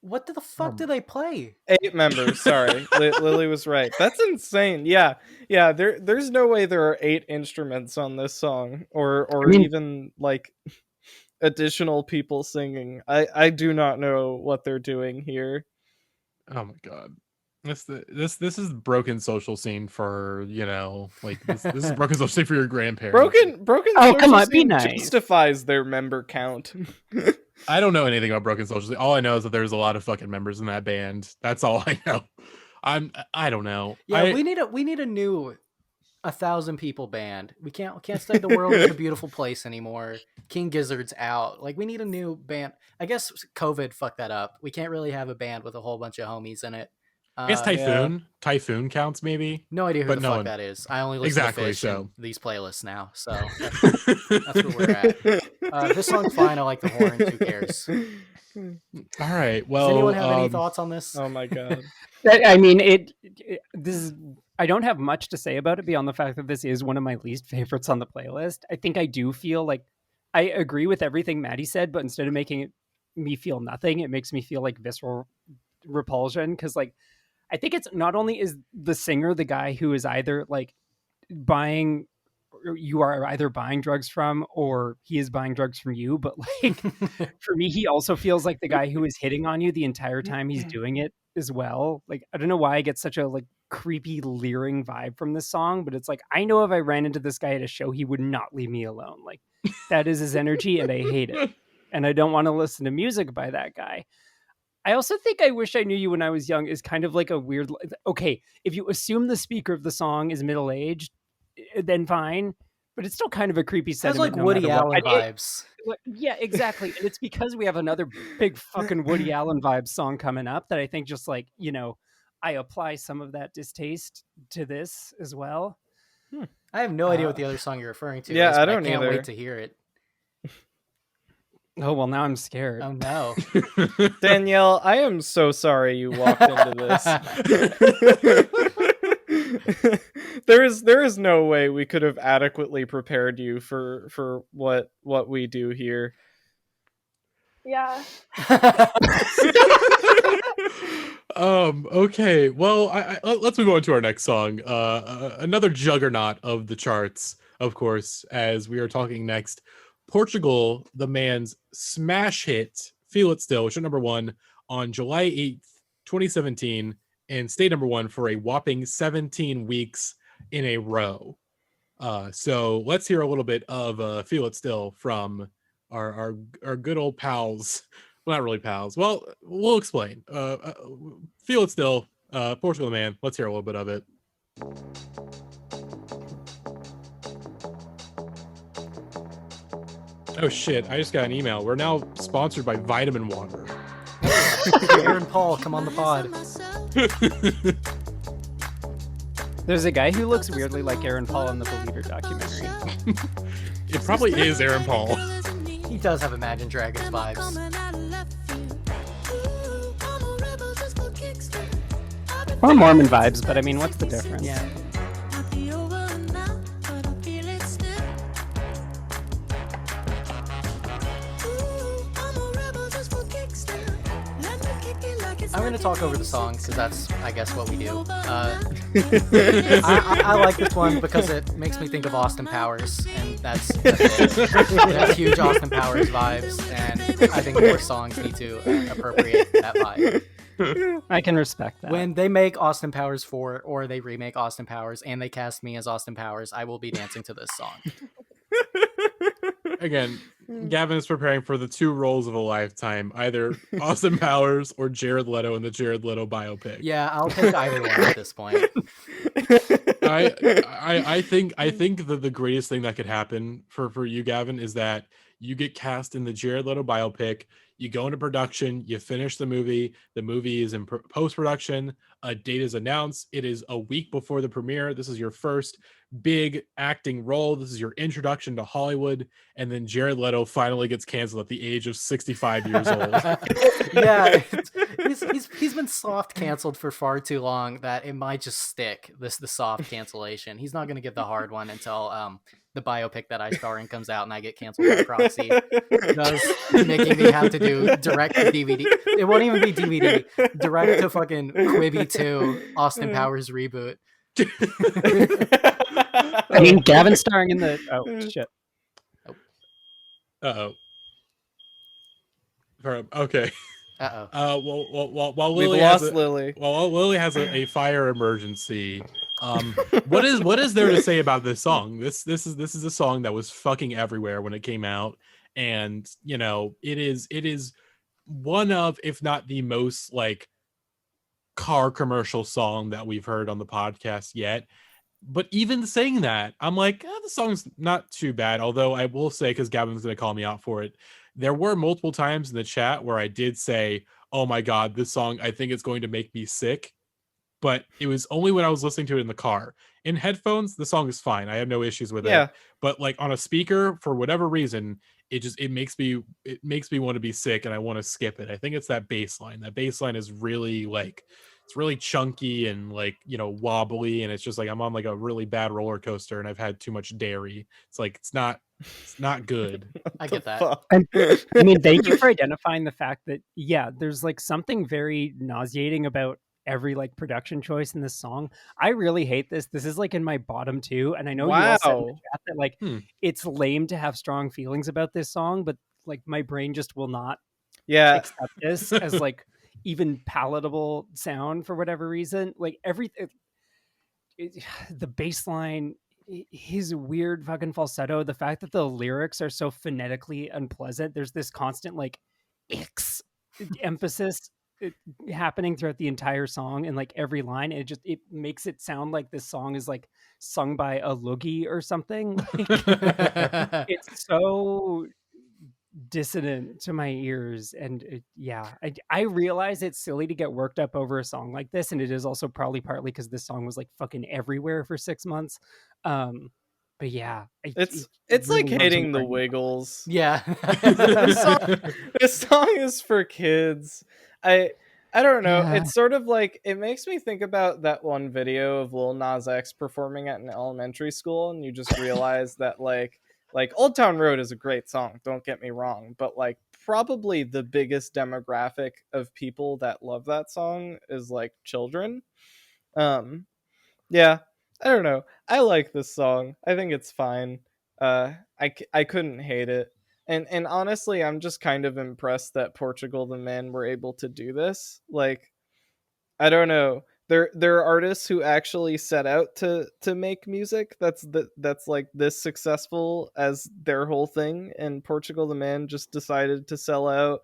What the fuck do they play? 8 members. Sorry, Lily was right. That's insane. Yeah. There's no way there are 8 instruments on this song, or even like additional people singing. I do not know what they're doing here. Oh my god. This is broken social scene for this is broken social scene for your grandparents. Broken. Oh, social come on, be scene nice. Justifies their member count. I don't know anything about broken social scene. All I know is that there's a lot of fucking members in that band. That's all I know. I don't know. Yeah, we need a new 1,000 people band. We can't say the world is a beautiful place anymore. King Gizzard's out. Like we need a new band. I guess COVID fucked that up. We can't really have a band with a whole bunch of homies in it. I guess Typhoon. Yeah. Typhoon counts maybe. No idea who But the no fuck one- that is. I only listen to Fish so. and these playlists now, so that's where we're at. This song's fine. I like the horns. Who cares? All right. Well, Does anyone have any thoughts on this? Oh my god. I mean, this is. I don't have much to say about it beyond the fact that this is one of my least favorites on the playlist. I think I do feel like I agree with everything Matty said, but instead of making me feel nothing, it makes me feel like visceral repulsion. Because like, I think it's not only is the singer the guy who is either like you are either buying drugs from or he is buying drugs from you, but like for me he also feels like the guy who is hitting on you the entire time he's doing it as well. Like I don't know why I get such a like creepy leering vibe from this song, but it's like I know if I ran into this guy at a show he would not leave me alone. Like that is his energy and I hate it, and I don't want to listen to music by that guy. I also think I Wish I Knew You When I Was Young is kind of like a weird, okay, if you assume the speaker of the song is middle-aged, then fine, but it's still kind of a creepy sentiment. Sounds like Woody Allen vibes. Yeah, exactly. And it's because we have another big fucking Woody Allen vibes song coming up that I think just like, I apply some of that distaste to this as well. I have no idea what the other song you're referring to. Yeah, is, I don't can't either. wait to hear it. Oh, well, now I'm scared. Oh, no. Danielle, I am so sorry you walked into this. There is no way we could have adequately prepared you for what we do here. Yeah. Okay. Well, let's move on to our next song. Another juggernaut of the charts, of course, as we are talking next. Portugal, the man's smash hit, Feel It Still, which was number 1 on July 8th, 2017, and stayed number 1 for a whopping 17 weeks in a row. So let's hear a little bit of Feel It Still from our good old pals. Well, not really pals. Well, we'll explain. Feel It Still, Portugal, the man. Let's hear a little bit of it. Oh shit, I just got an email. We're now sponsored by Vitamin Water. Aaron Paul, come on the pod. There's a guy who looks weirdly like Aaron Paul in the Believer documentary. It probably is Aaron Paul. He does have Imagine Dragons vibes. Or Mormon vibes, but I mean, what's the difference? Yeah. I'm going to talk over the song because that's, I guess, what we do. I like this one because it makes me think of Austin Powers, and that's it. Huge Austin Powers vibes, and I think more songs need to appropriate that vibe. I can respect that. When they make Austin Powers 4 or they remake Austin Powers and they cast me as Austin Powers, I will be dancing to this song. Again, Gavin is preparing for the 2 roles of a lifetime, either Austin Powers or Jared Leto in the Jared Leto biopic. Yeah, I'll take either one at this point. I think that the greatest thing that could happen for you, Gavin, is that you get cast in the Jared Leto biopic, you go into production, you finish the movie is in post-production, a date is announced, it is a week before the premiere, this is your first big acting role, this is your introduction to Hollywood, and then Jared Leto finally gets canceled at the age of 65 years old. Yeah, he's been soft canceled for far too long that it might just stick, the soft cancellation. He's not going to get the hard one until the biopic that I star in comes out and I get canceled by proxy. Thus making me have to do direct to DVD. It won't even be DVD. Direct to fucking Quibi 2 Austin Powers reboot. I mean, Gavin starring in the... Oh, shit. Uh-oh. Okay. Uh-oh. While We've Lily lost Lily. While Lily has a fire emergency, what is there to say about this song? This is a song that was fucking everywhere when it came out, and it is one of, if not the most like car commercial song that we've heard on the podcast yet. But even saying that, I'm like, the song's not too bad. Although I will say, because Gavin's going to call me out for it, there were multiple times in the chat where I did say, oh my God, this song, I think it's going to make me sick. But it was only when I was listening to it in the car. In headphones, the song is fine. I have no issues with it. But like on a speaker, for whatever reason, it makes me want to be sick, and I want to skip it. I think it's that bass line. That bass line is really like, it's really chunky and like, you know, wobbly, and it's just like I'm on like a really bad roller coaster and I've had too much dairy. It's like it's not good. I get that. I mean, thank you for identifying the fact that there's like something very nauseating about every like production choice in this song. I really hate this. This is like in my bottom 2, and I know you all said in the chat that like it's lame to have strong feelings about this song, but like my brain just will not accept this as like even palatable sound for whatever reason. Like the bass line, his weird fucking falsetto, the fact that the lyrics are so phonetically unpleasant, there's this constant like icks emphasis happening throughout the entire song, and like every line it makes it sound like this song is like sung by a loogie or something. Like, it's so dissonant to my ears, and I realize it's silly to get worked up over a song like this, and it is also probably partly because this song was like fucking everywhere for 6 months. But yeah, it's really like hating the Wiggles. Yeah. This song is for kids. I don't know. Yeah. It's sort of like, it makes me think about that one video of Lil Nas X performing at an elementary school, and you just realize that like Old Town Road is a great song, don't get me wrong, but like probably the biggest demographic of people that love that song is like children. Yeah, I don't know. I like this song. I think it's fine. I couldn't hate it. And honestly, I'm just kind of impressed that Portugal the Men were able to do this. Like, I don't know. There are artists who actually set out to make music that's like this successful as their whole thing, and Portugal the Men just decided to sell out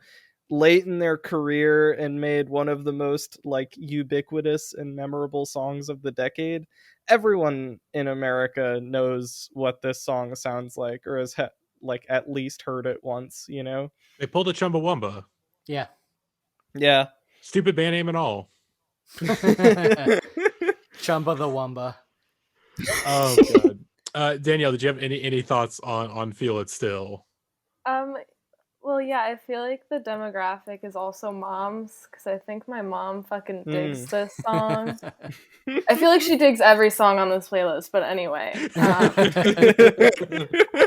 late in their career and made one of the most like ubiquitous and memorable songs of the decade. Everyone in America knows what this song sounds like, or has like at least heard it once, you know? They pulled a Chumbawamba. Yeah. Stupid band name and all. Chumba the Wumba. Oh god. Danielle, did you have any thoughts on Feel It Still? Well, yeah, I feel like the demographic is also moms, because I think my mom fucking digs this song. I feel like she digs every song on this playlist, but anyway.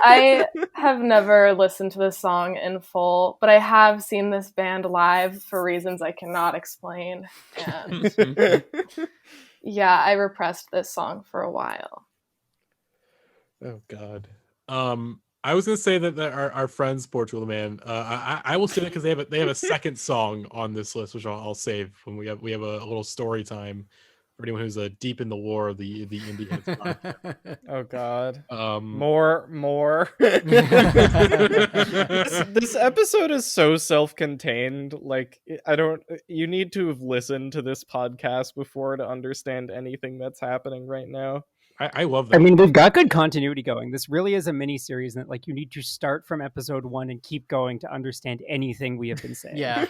I have never listened to this song in full, but I have seen this band live for reasons I cannot explain. And yeah, I repressed this song for a while. Oh god. I was gonna say that our friends Portugal the Man. I will say that because they have a second song on this list, which I'll save when we have a little story time for anyone who's deep in the lore of the Indie Heads podcast. Oh god. More. This episode is so self-contained. Like, you need to have listened to this podcast before to understand anything that's happening right now. I love that. I mean, we've got good continuity going. This really is a mini series that like you need to start from episode 1 and keep going to understand anything we have been saying. Yeah.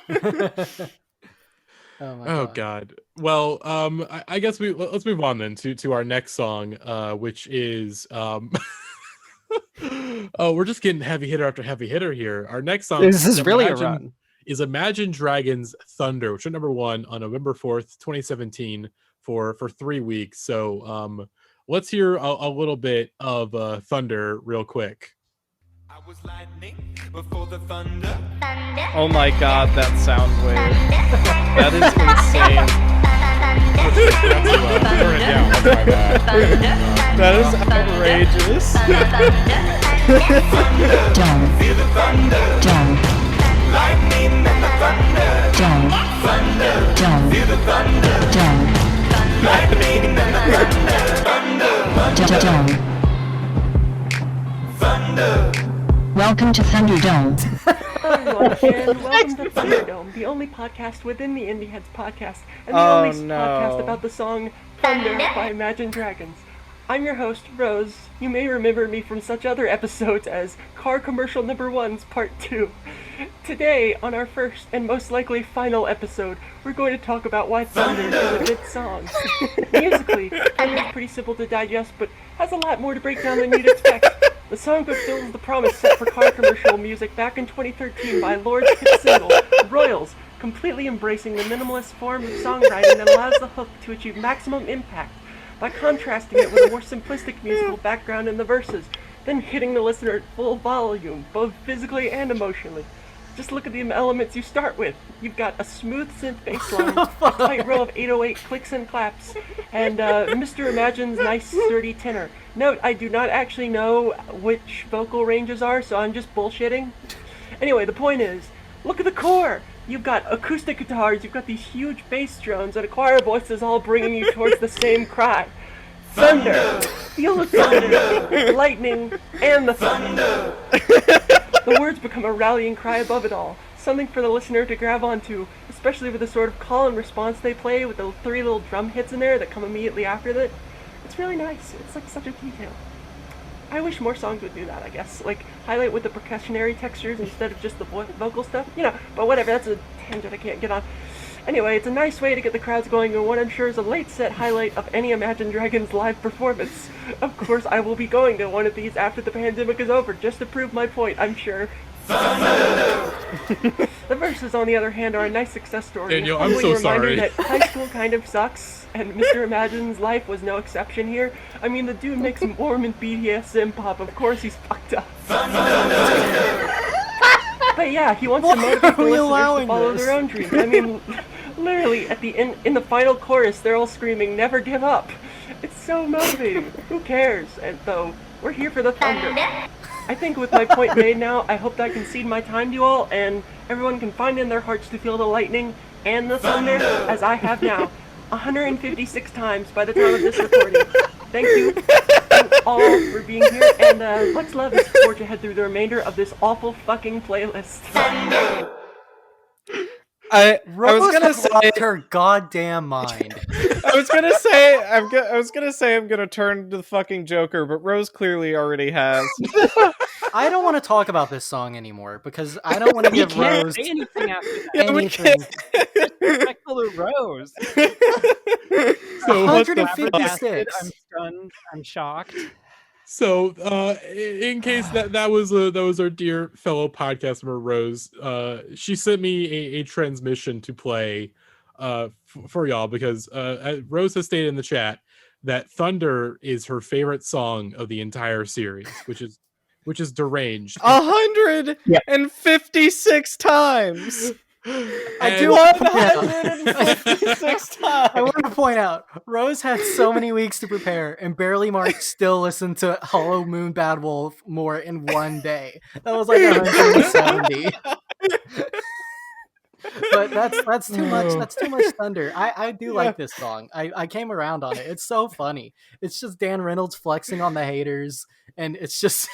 Oh god. Well, I guess let's move on then to our next song, which is we're just getting heavy hitter after heavy hitter here. Our next song This is really a run. Is Imagine Dragons Thunder, which is number 1 on November 4th, 2017 for 3 weeks. So let's hear a little bit of Thunder real quick. I was lightning before the thunder. Oh my god, that sound wave. That is insane. Turn it down. That's my bad. That is outrageous. Feel the thunder. Lightning and the thunder. Thunder. Feel the thunder. Lightning and the thunder. Thunder. Welcome to Thunderdome. Hello everyone, and welcome to Thunderdome, the only podcast within the Indie Heads podcast, and the only podcast about the song Thunder by Imagine Dragons. I'm your host, Rose. You may remember me from such other episodes as Car Commercial Number 1's Part 2. Today, on our first and most likely final episode, we're going to talk about why Thunder is a good song. Musically, Thunder is pretty simple to digest, but has a lot more to break down than you'd expect. The song fulfills the promise set for car commercial music back in 2013 by Lord's hit single, Royals, completely embracing the minimalist form of songwriting that allows the hook to achieve maximum impact by contrasting it with a more simplistic musical background in the verses, then hitting the listener at full volume, both physically and emotionally. Just look at the elements you start with. You've got a smooth synth bass line, a tight row of 808 clicks and claps, and Mr. Imagine's nice sturdy tenor. Note, I do not actually know which vocal ranges are, so I'm just bullshitting. Anyway, the point is, look at the core. You've got acoustic guitars, you've got these huge bass drones, and a choir of voices all bringing you towards the same cry. Thunder! Feel the thunder, lightning, and the thunder. The words become a rallying cry above it all, something for the listener to grab onto, especially with the sort of call and response they play with the 3 little drum hits in there that come immediately after that. It's really nice. It's like such a detail. I wish more songs would do that, I guess. Like, highlight with the percussionary textures instead of just the vocal stuff. You know, but whatever, that's a tangent I can't get on. Anyway, it's a nice way to get the crowds going, and what I'm sure is a late set highlight of any Imagine Dragons live performance. Of course, I will be going to one of these after the pandemic is over, just to prove my point, I'm sure. The verses, on the other hand, are a nice success story. Danielle, I'm so sorry. That high school kind of sucks, and Mr. Imagine's life was no exception here. I mean, the dude makes Mormon BDSM pop. Of course he's fucked up. But yeah, he wants to motivate the listeners to follow their own dreams. I mean, literally, at the in the final chorus, they're all screaming, "Never give up." It's so motivating. Who cares? And though, we're here for the thunder. I think with my point made now, I hope that I can cede my time to you all, and everyone can find in their hearts to feel the lightning and the thunder, as I have now, 156 times by the time of this recording. Thank you all for being here, and let's love and forge ahead through the remainder of this awful fucking playlist. I was gonna say her goddamn mind. I was gonna say I'm gonna turn to the fucking Joker, but Rose clearly already has. I don't want to talk about this song anymore because I don't want to give Rose say anything after that. Yeah, anything. Respectful of Rose. So 156. I'm stunned. I'm shocked. So, in case that was our dear fellow podcast member Rose, she sent me a transmission to play for y'all because Rose has stated in the chat that Thunder is her favorite song of the entire series, which is deranged. 156 times. I do 156 times. I want to point out, Rose had so many weeks to prepare, and Barely Mark still listened to Hollow Moon Bad Wolf more in one day. That was like 170. But that's too much. That's too much Thunder. I do like this song. I came around on it. It's so funny. It's just Dan Reynolds flexing on the haters, and it's just.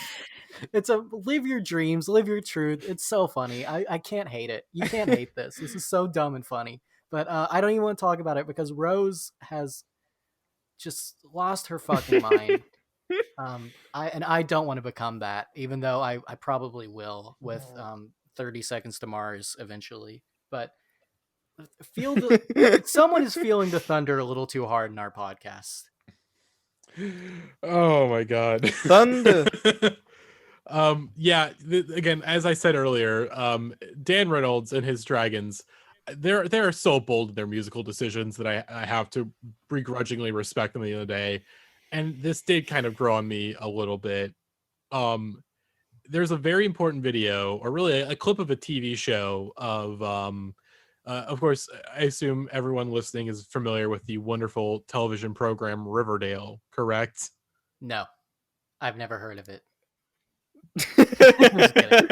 It's a live your dreams, live your truth. It's so funny. I can't hate it. You can't hate this. This is so dumb and funny. But I don't even want to talk about it because Rose has just lost her fucking mind. I don't want to become that, even though I probably will with 30 Seconds to Mars eventually. But someone is feeling the thunder a little too hard in our podcast. Oh my god. Thunder. Again, as I said earlier, Dan Reynolds and his Dragons, they're so bold in their musical decisions that I have to begrudgingly respect them at the end of the day. And this did kind of grow on me a little bit. There's a very important video, or really a clip of a TV show of course, I assume everyone listening is familiar with the wonderful television program Riverdale, correct? No, I've never heard of it.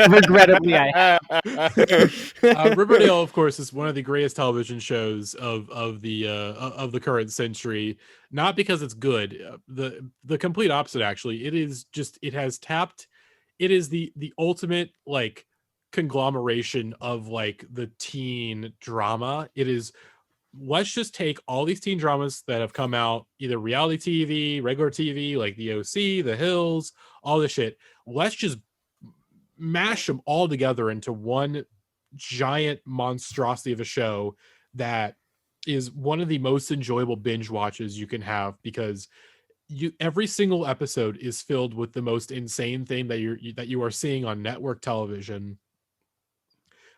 Regrettably, I have. Riverdale, of course, is one of the greatest television shows of the current century. Not because it's good, the complete opposite. Actually, it is the ultimate like conglomeration of like the teen drama. It is. Let's just take all these teen dramas that have come out, either reality TV, regular TV, like The OC, The Hills, all this shit. Let's just mash them all together into one giant monstrosity of a show that is one of the most enjoyable binge watches you can have, because every single episode is filled with the most insane thing that you are seeing on network television,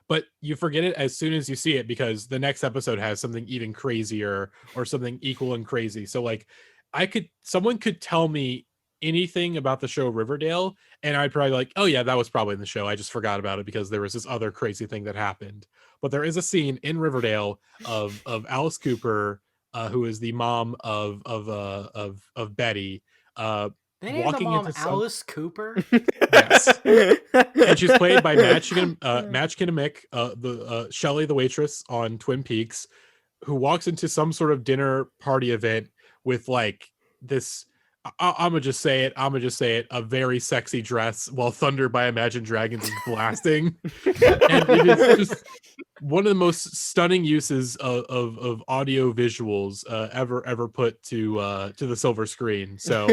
but you forget it as soon as you see it because the next episode has something even crazier or something equal and crazy. So like someone could tell me anything about the show Riverdale and I'd probably be like, oh yeah, that was probably in the show, I just forgot about it because there was this other crazy thing that happened. But there is a scene in Riverdale of Alice Cooper, who is the mom of Betty, they named the mom Alice Cooper. Yes. And she's played by Matchkin Mick, the Shelley the waitress on Twin Peaks, who walks into some sort of dinner party event with like this, I'm gonna just say it, a very sexy dress while Thunder by Imagine Dragons is blasting. And it is just one of the most stunning uses of audio visuals ever put to the silver screen. So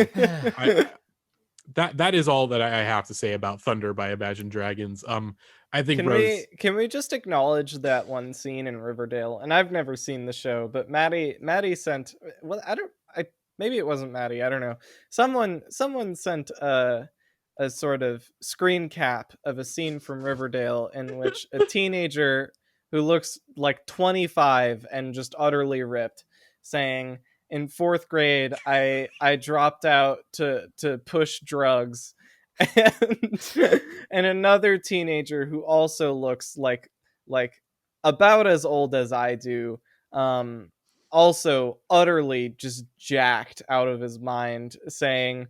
that is all that I have to say about Thunder by Imagine Dragons. I think can we just acknowledge that one scene in Riverdale? And I've never seen the show, but Matty sent, well, maybe it wasn't Matty, I don't know. Someone sent a sort of screen cap of a scene from Riverdale in which a teenager who looks like 25 and just utterly ripped saying, in 4th grade, I dropped out to push drugs. And another teenager who also looks like about as old as I do, also utterly just jacked out of his mind, saying,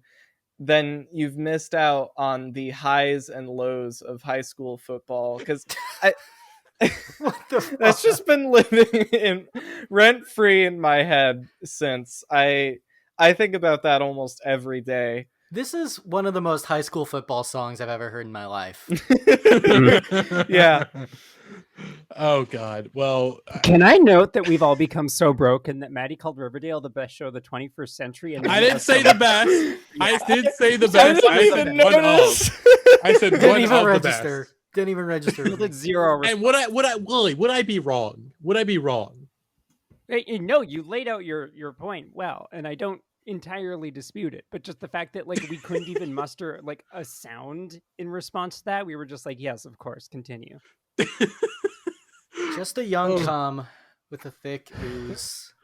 then you've missed out on the highs and lows of high school football. Because that's just been living in rent free in my head since. I think about that almost every day. This is one of the most high school football songs I've ever heard in my life. Yeah. Oh God. Well, can I note that we've all become so broken that Matty called Riverdale the best show of the 21st century? And I didn't say the best. I did say the best. I didn't even notice. I said didn't even of register. The best. Didn't even register. It's 0. And would I be wrong? Would I be wrong? No, you laid out your point well, and I don't entirely dispute it, but just the fact that like we couldn't even muster like a sound in response to that, we were just like, yes, of course, continue. Just a young cum with a thick ooze.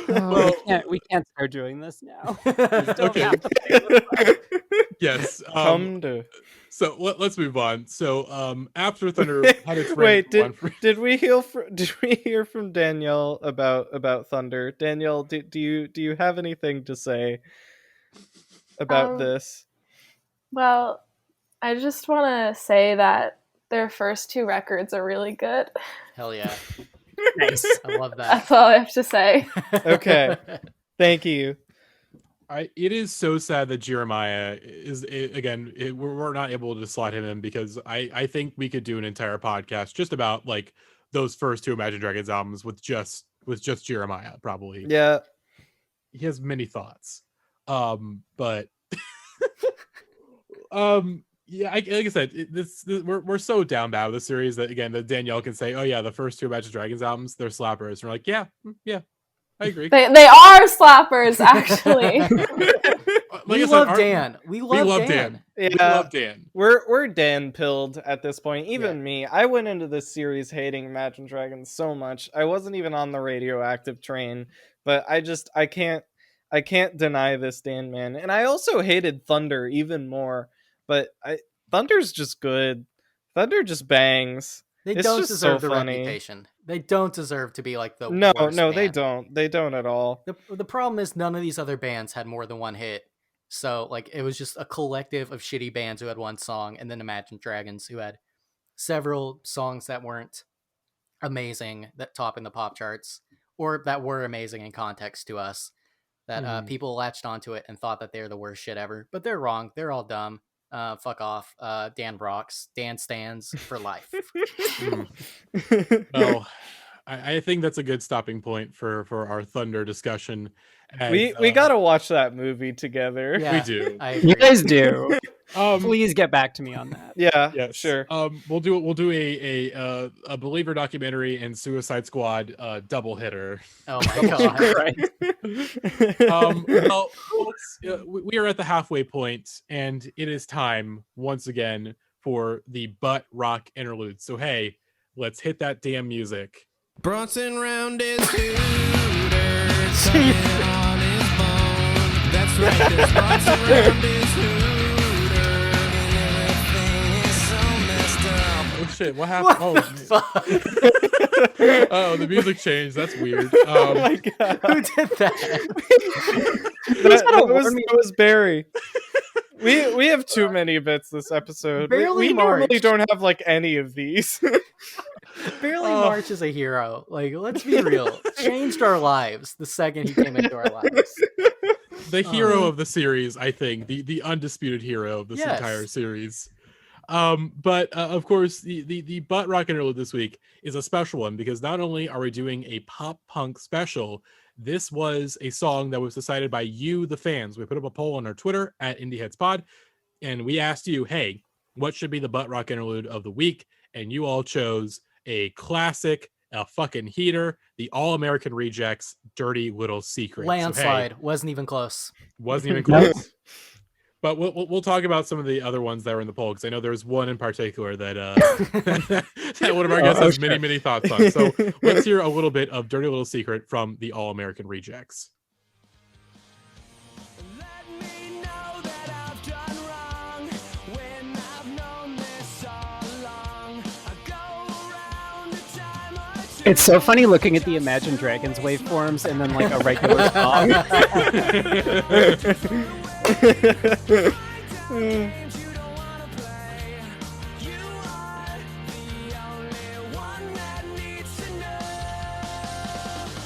Well, we can't start doing this now. Okay. Yes. So let's move on. So after Thunder had its wait, did we hear from Danielle about Thunder? Danielle, do you have anything to say about this? Well, I just want to say that their first 2 records are really good. Hell yeah. Nice. I love that. That's all I have to say. Okay. Thank you. It is so sad that Jeremiah we're not able to slot him in because I think we could do an entire podcast just about like those first 2 Imagine Dragons albums with just Jeremiah, probably. Yeah. He has many thoughts. But yeah, like I said, we're so down bad with the series that again that Danielle can say, oh yeah, the first 2 Imagine Dragons albums, they're slappers. And we're like, yeah, I agree. They are slappers, actually. We love Dan. We love Dan. Yeah. We love Dan. We're Dan pilled at this point. Even me. I went into this series hating Imagine Dragons so much. I wasn't even on the radioactive train, but I can't deny this Dan man. And I also hated Thunder even more. But Thunder's just good. Thunder just bangs. They it's don't just deserve so the funny. reputation. They don't deserve to be like the no, worst they band. don't. They don't at all. The problem is none of these other bands had more than one hit. So like it was just a collective of shitty bands who had one song, and then Imagine Dragons who had several songs that weren't amazing, that top in the pop charts, or that were amazing in context to us. That people latched onto it and thought that they're the worst shit ever. But they're wrong. They're all dumb. Fuck off. Dan rocks. Dan stands for life. Oh, I think that's a good stopping point for our Thunder discussion. We gotta watch that movie together. Yeah, we do. You guys do. Please get back to me on that. Yeah, Yes. sure. We'll do a Believer documentary and Suicide Squad double hitter. Oh my god! Right. Well, folks, we are at the halfway point, and it is time once again for the butt rock interlude. So hey, let's hit that damn music. Bronson round his hooter, sucking on his bone. That's right, there's Bronson round his hooter, and everything is so messed up. Oh shit, what happened? Oh, the music changed. That's weird. Oh my god. Who did that? That was Barry. We have too many bits this episode. Barely we normally March. don't have like any of these. Barely March is a hero. Like, let's be real. Changed our lives the second he came into our lives. The hero of the series, I think, the undisputed hero of this Yes. entire series. But of course, the butt rock interlude this week is a special one because not only are we doing a pop punk special, this was a song that was decided by you, the fans. We put up a poll on our Twitter at IndieHeadsPod, and we asked you, hey, what should be the butt rock interlude of the week? And you all chose a classic, a fucking heater, the All-American Rejects, Dirty Little Secret. Landslide. So, hey, Wasn't even close. wasn't even close. But we'll talk about some of the other ones that were in the poll, because I know there's one in particular that that one of our guests has many thoughts on. So let's hear a little bit of Dirty Little Secret from the All-American Rejects. Let me know that I've done wrong when I've known this all along. I go around a time or two. It's so funny looking at the Imagine Dragons waveforms and then like a regular song. Games you don't wanna play. You are the only one that needs to know.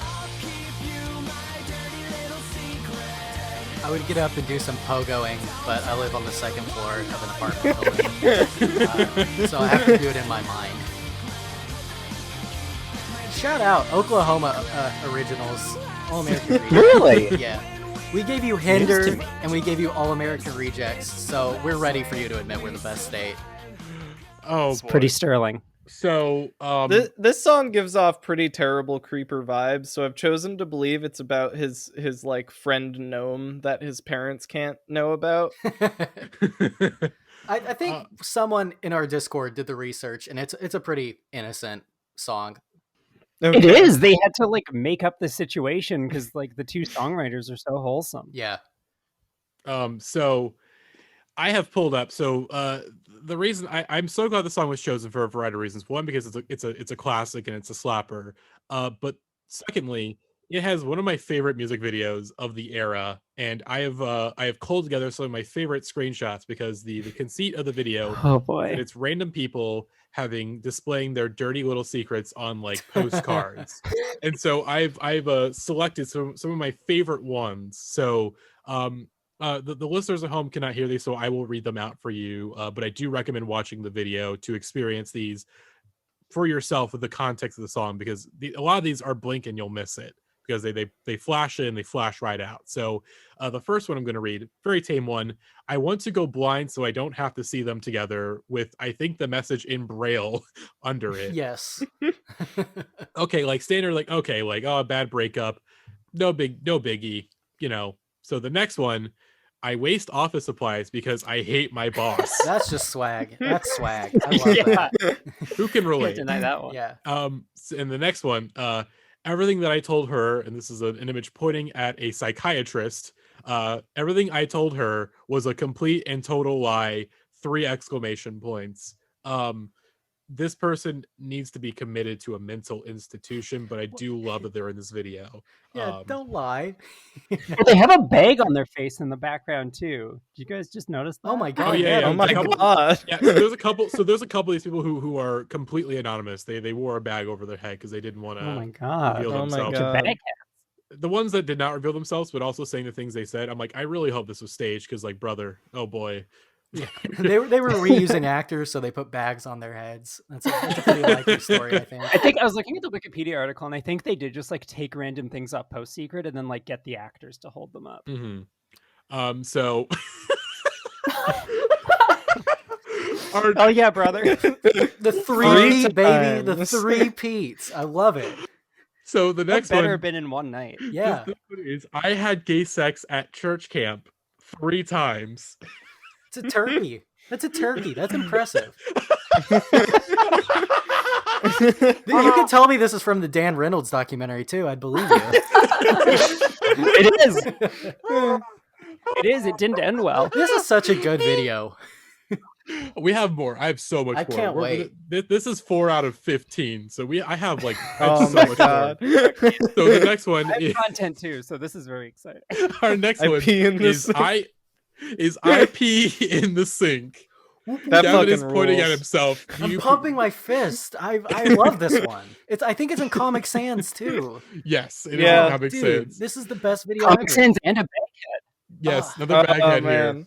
I'll keep you my dirty little secret. I would get up and do some pogoing, but I live on the second floor of an apartment building. So I have to do it in my mind. Shout out Oklahoma Originals, All-American Rejects. Really? Yeah. We gave you Hinder, and we gave you All-American Rejects, so we're ready for you to admit we're the best state. Oh, It's pretty sterling. So This song gives off pretty terrible creeper vibes, so I've chosen to believe it's about his like friend gnome that his parents can't know about. I think someone in our Discord did the research, and it's a pretty innocent song. It is. They had to like make up the situation because like the two songwriters are so wholesome. Yeah. So I have pulled up. So the reason I'm so glad the song was chosen for a variety of reasons. One, because it's a classic and it's a slapper. But secondly, it has one of my favorite music videos of the era, and I have culled together some of my favorite screenshots because the conceit of the video. Oh boy. And it's random people displaying their dirty little secrets on like postcards. And so I've selected some of my favorite ones. So the listeners at home cannot hear these, so I will read them out for you. But I do recommend watching the video to experience these for yourself with the context of the song, because a lot of these are blink and you'll miss it because they flash in, they flash right out. So the first one I'm going to read, very tame one. I want to go blind so I don't have to see them together, with I think the message in Braille under it. Yes. Okay, like standard, like okay, like oh, bad breakup, no biggie, you know. So the next one, I waste office supplies because I hate my boss. That's just swag. That's swag. I love that. Who can relate? Can't deny that one. Yeah. And the next one, everything that I told her, and this is an image pointing at a psychiatrist. Everything I told her was a complete and total lie. 3 exclamation points. This person needs to be committed to a mental institution, but I do love that they're in this video. Yeah, don't lie. Well, they have a bag on their face in the background too. Did you guys just notice that? Oh my god. Oh yeah. Oh my There's a couple- god. Yeah, so there's a couple. So there's a couple of these people who are completely anonymous. They wore a bag over their head because they didn't want to Oh my god. reveal Oh my themselves. god. Bag The ones that did not reveal themselves, but also saying the things they said, I'm like, I really hope this was staged because, like, brother, oh boy. Yeah. They were reusing actors, so they put bags on their heads. That's a pretty likely story, I think. I was looking at the Wikipedia article, and I think they did just like take random things off Post Secret and then like get the actors to hold them up. Mm-hmm. So Oh yeah, brother. The three baby, the three Pete's. I love it. So the next one better been in one night. Yeah. this one is I had gay sex at church camp 3 times. It's a turkey. That's a turkey. That's impressive. You can tell me this is from the Dan Reynolds documentary too. I'd believe you. It is. It is. It didn't end well. This is such a good video. We have more. I have so much I more. can't wait. This is 4 out of 15. So I have so my much God. more. So the next one I have is content too, so this is very exciting. our next I one pee in the is sink. I pee in the sink. That Gavin is fucking pointing at rules. himself. I'm pumping my fist. I love this one. I think it's in Comic Sans too. Yes, it is Yeah. in Comic Dude, Sans. this is the best video Comic ever. Sans and a Beck. Yes, Oh. another baghead here. Man.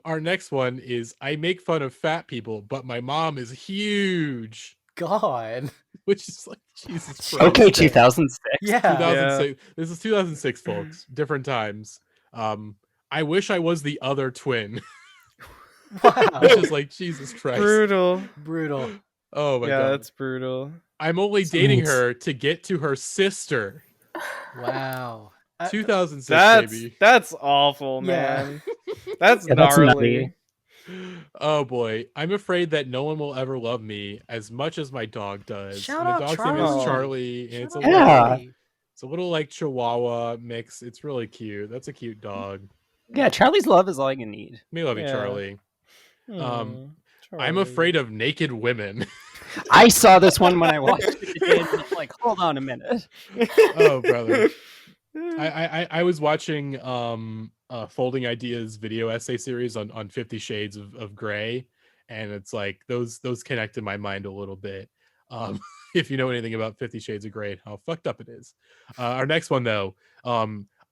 Our next one is I make fun of fat people, but my mom is huge. God. Which is like Jesus Christ. Okay, 2006. Yeah. 2006. This is 2006, folks. Different times. I wish I was the other twin. Wow. Which is like Jesus Christ. Brutal. Brutal. Oh my Yeah, god. that's brutal. I'm only dating her to get to her sister. Wow. 2006, baby. That's awful, Yeah. man. That's Yeah, that's gnarly. Oh boy, I'm afraid that no one will ever love me as much as my dog does. Shout And the out dog's name is Charlie. Charlie, and it's a Shout out little, Charlie. it's a little like Chihuahua mix. It's really cute. That's a cute dog. Yeah, Charlie's love is all you need. Me love you, Yeah. Charlie. Hmm, I'm Charlie. afraid of naked women. I saw this one when I watched it today, and I'm like, hold on a minute. Oh brother. I was watching Folding Ideas video essay series on 50 Shades of Grey, and it's like those connect in my mind a little bit. If you know anything about 50 Shades of Grey, how fucked up it is. Our next one though,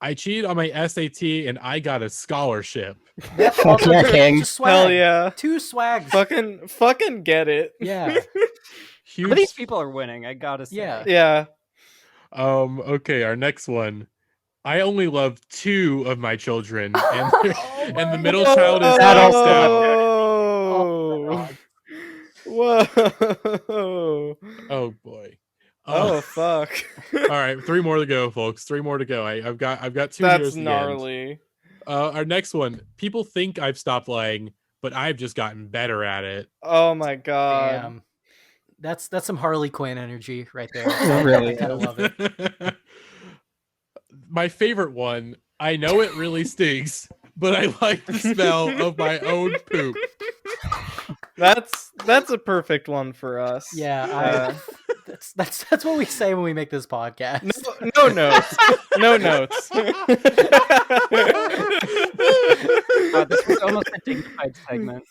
I cheated on my SAT and I got a scholarship. Also, Yeah, King. just swag. Hell yeah. 2 swags. Fucking get it. Yeah. Huge. But these people are winning, I gotta say. Yeah. Yeah. Okay, our next one. I only love 2 of my children, and and the middle child is That passed Oh. out. Whoa. Oh boy. Oh fuck. All right, 3 more to go, folks. 3 more to go. I've got 2 That's years at the end. gnarly. Our next one. People think I've stopped lying, but I've just gotten better at it. Oh my god. Damn. That's some Harley Quinn energy right there. Really I kind of love it. My favorite one. I know it really stinks, but I like the smell of my own poop. That's a perfect one for us. Yeah, that's what we say when we make this podcast. No notes. No notes. This was almost a dignified segment.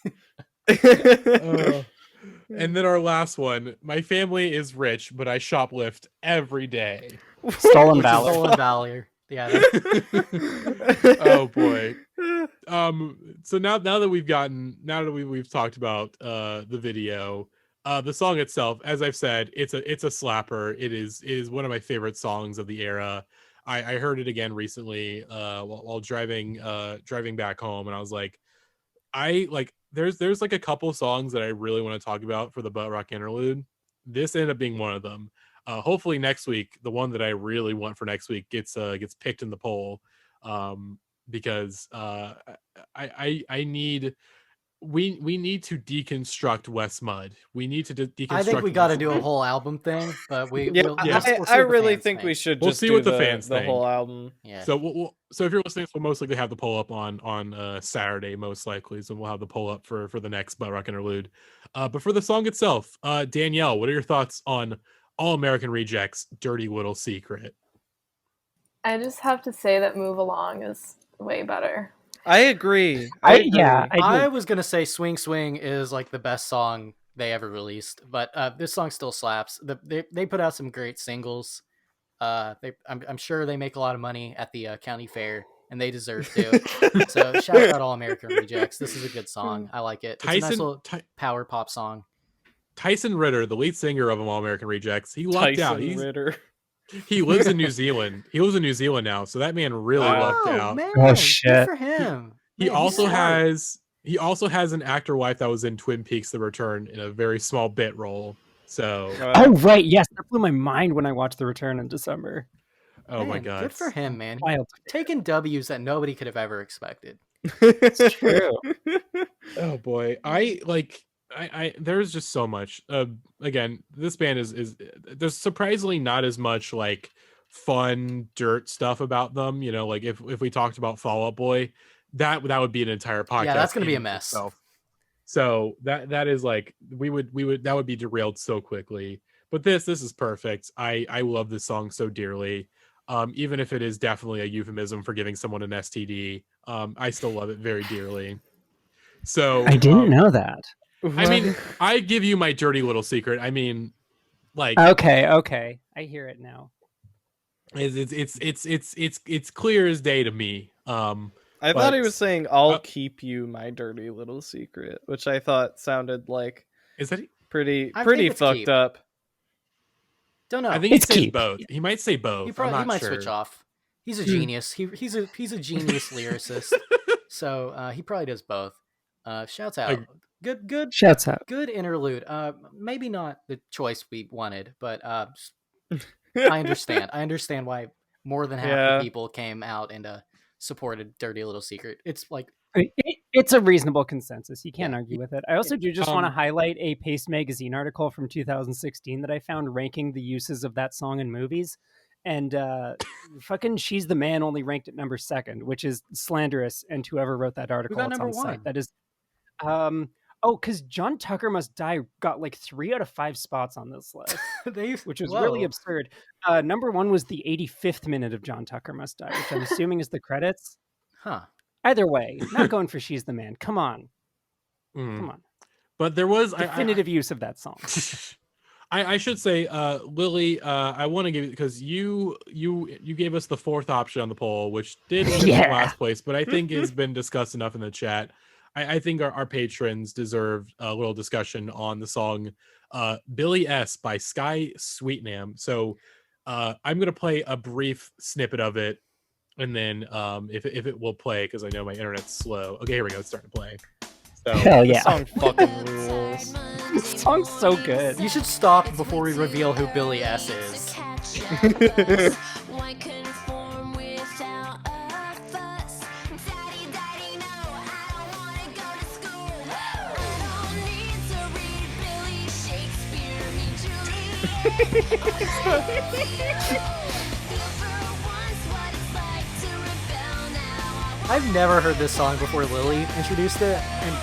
And then our last one. My family is rich, but I shoplift every day. Stolen valor. Stolen valor. Yeah. Oh boy. So now that we've talked about the video, the song itself, as I've said, it's a slapper. It is one of my favorite songs of the era. I heard it again recently while driving back home, and I was like, there's like a couple songs that I really want to talk about for the butt rock interlude. This ended up being one of them. Hopefully next week, the one that I really want for next week gets picked in the poll, because we need to deconstruct West Mud. We need to deconstruct. I think we got to West do a Mud. whole album thing, but we'll I see what really the fans think we should We'll just see do what the fans think. whole album. Yeah. So so if you're listening, we'll most likely have the poll up on Saturday, most likely. So we'll have the poll up for the next butt rock interlude. But for the song itself, Danielle, what are your thoughts on All American Rejects' "Dirty Little Secret"? I just have to say that Move Along is way better. I agree. I was gonna say "Swing Swing" is like the best song they ever released, but this song still slaps. They put out some great singles. I'm sure they make a lot of money at the county fair, and they deserve to. So shout out All American Rejects. This is a good song. I like it. It's a nice little power pop song. Tyson Ritter, the lead singer of All American Rejects, he lucked out. Ritter. He lives in New Zealand. He lives in New Zealand now, so that man really lucked out. Man, Oh, shit. Good for him. He Man, also he's smart. has He also has an actor wife that was in Twin Peaks: The Return in a very small bit role. So oh right, yes, that blew my mind when I watched The Return in December. Oh man, my god. Good for him, man. Wild. Taking W's that nobody could have ever expected. It's true. Oh boy. I there's just so much. Again, this band is there's surprisingly not as much like fun dirt stuff about them. You know, like if we talked about Fall Out Boy, that would be an entire podcast. Yeah, that's gonna be a in mess. itself. So that is like we would that would be derailed so quickly. But this is perfect. I love this song so dearly. Even if it is definitely a euphemism for giving someone an STD, I still love it very dearly. So I didn't know that. I mean, I give you my dirty little secret. I mean, like Okay, I hear it now. It's clear as day to me. I thought he was saying, "I'll keep you my dirty little secret," which I thought sounded like pretty fucked keep. up. Don't know. I think he says both. He might say both. He might sure. switch off. He's a genius. He's a genius lyricist. So he probably does both. Shouts out. Good. Shouts out. Good interlude. Maybe not the choice we wanted, but I understand. I understand why more than half the people came out and supported Dirty Little Secret. It's like it's a reasonable consensus. You can't argue with it. I also do just want to highlight a Paste magazine article from 2016 that I found ranking the uses of that song in movies. And fucking She's the Man only ranked at number 2nd, which is slanderous. And whoever wrote that article, got it's number on 1? site. That is because John Tucker Must Die got like 3 out of 5 spots on this list, which is really absurd. Number 1 was the 85th minute of John Tucker Must Die, which I'm assuming is the credits. Huh. Either way, not going for She's the Man. Come on. Come on. But there was definitive use of that song. I should say, Lily, I want to give you, because you gave us the 4th option on the poll, which did win in last place, but I think has been discussed enough in the chat. I think our patrons deserve a little discussion on the song Billy S by Sky Sweetnam. So I'm going to play a brief snippet of it, and then if it will play, because I know my internet's slow. Okay, here we go. It's starting to play. So, hell yeah. This song fucking rules. This song's so good. You should stop before we reveal who Billy S is. I've never heard this song before Lily introduced it, and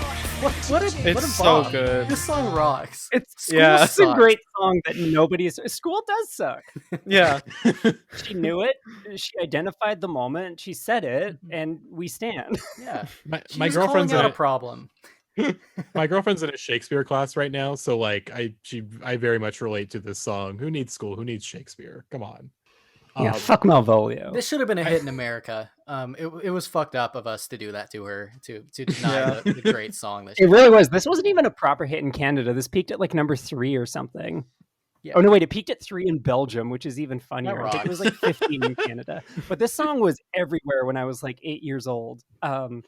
what a so bomb. good. This song rocks. It's a great song that nobody's. School does suck. Yeah. She knew it. She identified the moment. She said it, and we stand. Yeah. My girlfriend's got in a problem. My girlfriend's in a Shakespeare class right now, so like I very much relate to this song. Who needs school? Who needs Shakespeare? Come on. Yeah, fuck Malvolio. This should have been a hit in America. It was fucked up of us to do that to her, to deny the great song that it really was. This wasn't even a proper hit in Canada. This peaked at like number 3 or something. Yeah. Oh no, wait! It peaked at 3 in Belgium, which is even funnier. I think it was like 15 in Canada. But this song was everywhere when I was like 8 years old. And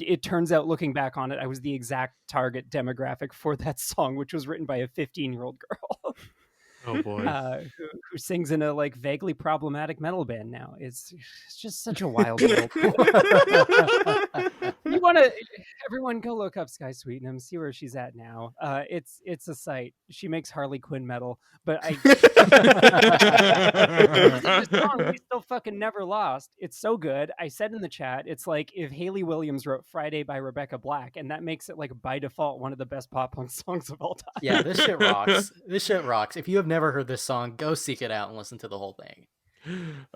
it turns out, looking back on it, I was the exact target demographic for that song, which was written by a 15-year-old girl. Oh boy. Who sings in a like vaguely problematic metal band now. It's just such a wild world. You want to everyone go look up Sky Sweetnam, see where she's at now. It's a sight. She makes Harley Quinn metal, but this song, We Still Fucking Never Lost. It's so good. I said in the chat, it's like if Haley Williams wrote Friday by Rebecca Black, and that makes it like by default one of the best pop punk songs of all time. Yeah, this shit rocks. This shit rocks. If you have never heard this song, go seek it out and listen to the whole thing.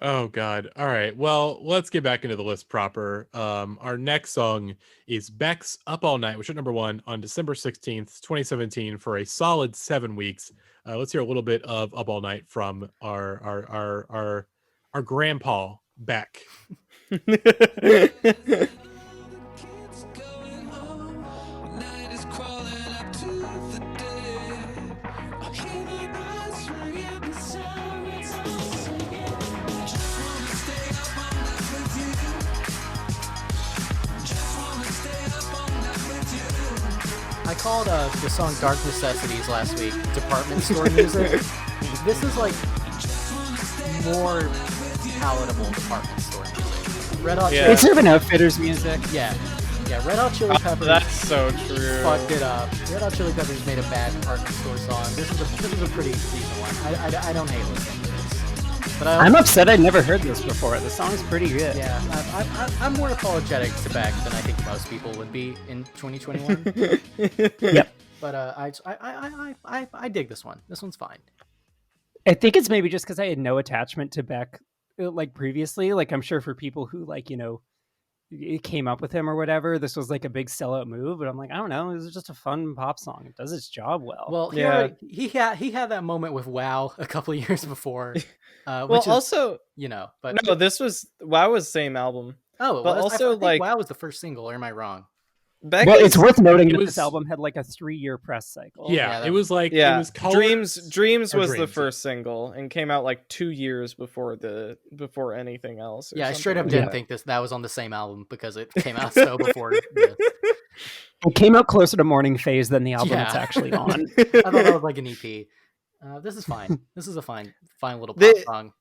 Oh God. All right. Well, let's get back into the list proper. Our next song is Beck's Up All Night, which is number 1 on December 16th, 2017 for a solid 7 weeks. Let's hear a little bit of Up All Night from our grandpa Beck. Just wanna stay up I called the song Dark Necessities last week department store music. This is like more palatable department store music. Red Hot Chili It's Urban Outfitters music. Yeah, Red Hot Chili Peppers. That's so true. Fucked it up. Red Hot Chili Peppers made a bad department store song. This is a pretty decent one. I don't hate listening to this. But I'm upset I'd never heard this before. The song's pretty good. Yeah, I'm more apologetic to Beck than I think most people would be in 2021. Yep. But I dig this one. This one's fine. I think it's maybe just because I had no attachment to Beck like previously. Like I'm sure for people who like, you know, it came up with him or whatever, this was like a big sellout move, but I'm like, I don't know, this is just a fun pop song. It does its job well. Well, he had that moment with WoW a couple of years before. Well, also, you know, but no, this was WoW was same album. Oh, but also I think like WoW was the first single, or am I wrong? It's worth noting that this album had like a 3-year press cycle. Yeah, it was like it was Dreams was the first single and came out like 2 years before anything else. Yeah, I straight up didn't think that was on the same album because it came out so before. It came out closer to Morning Phase than the album it's actually on. I thought that was like an EP. This is fine. This is a fine little pop song.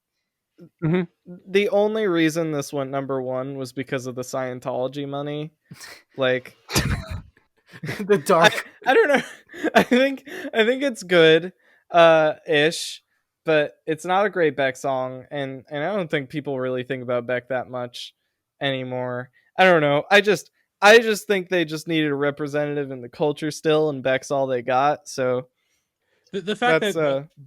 Mm-hmm. The only reason this went number one was because of the Scientology money. Like the dark. I don't know. I think it's good, ish, but it's not a great Beck song, and I don't think people really think about Beck that much anymore. I don't know. I just think they just needed a representative in the culture still, and Beck's all they got. So. The fact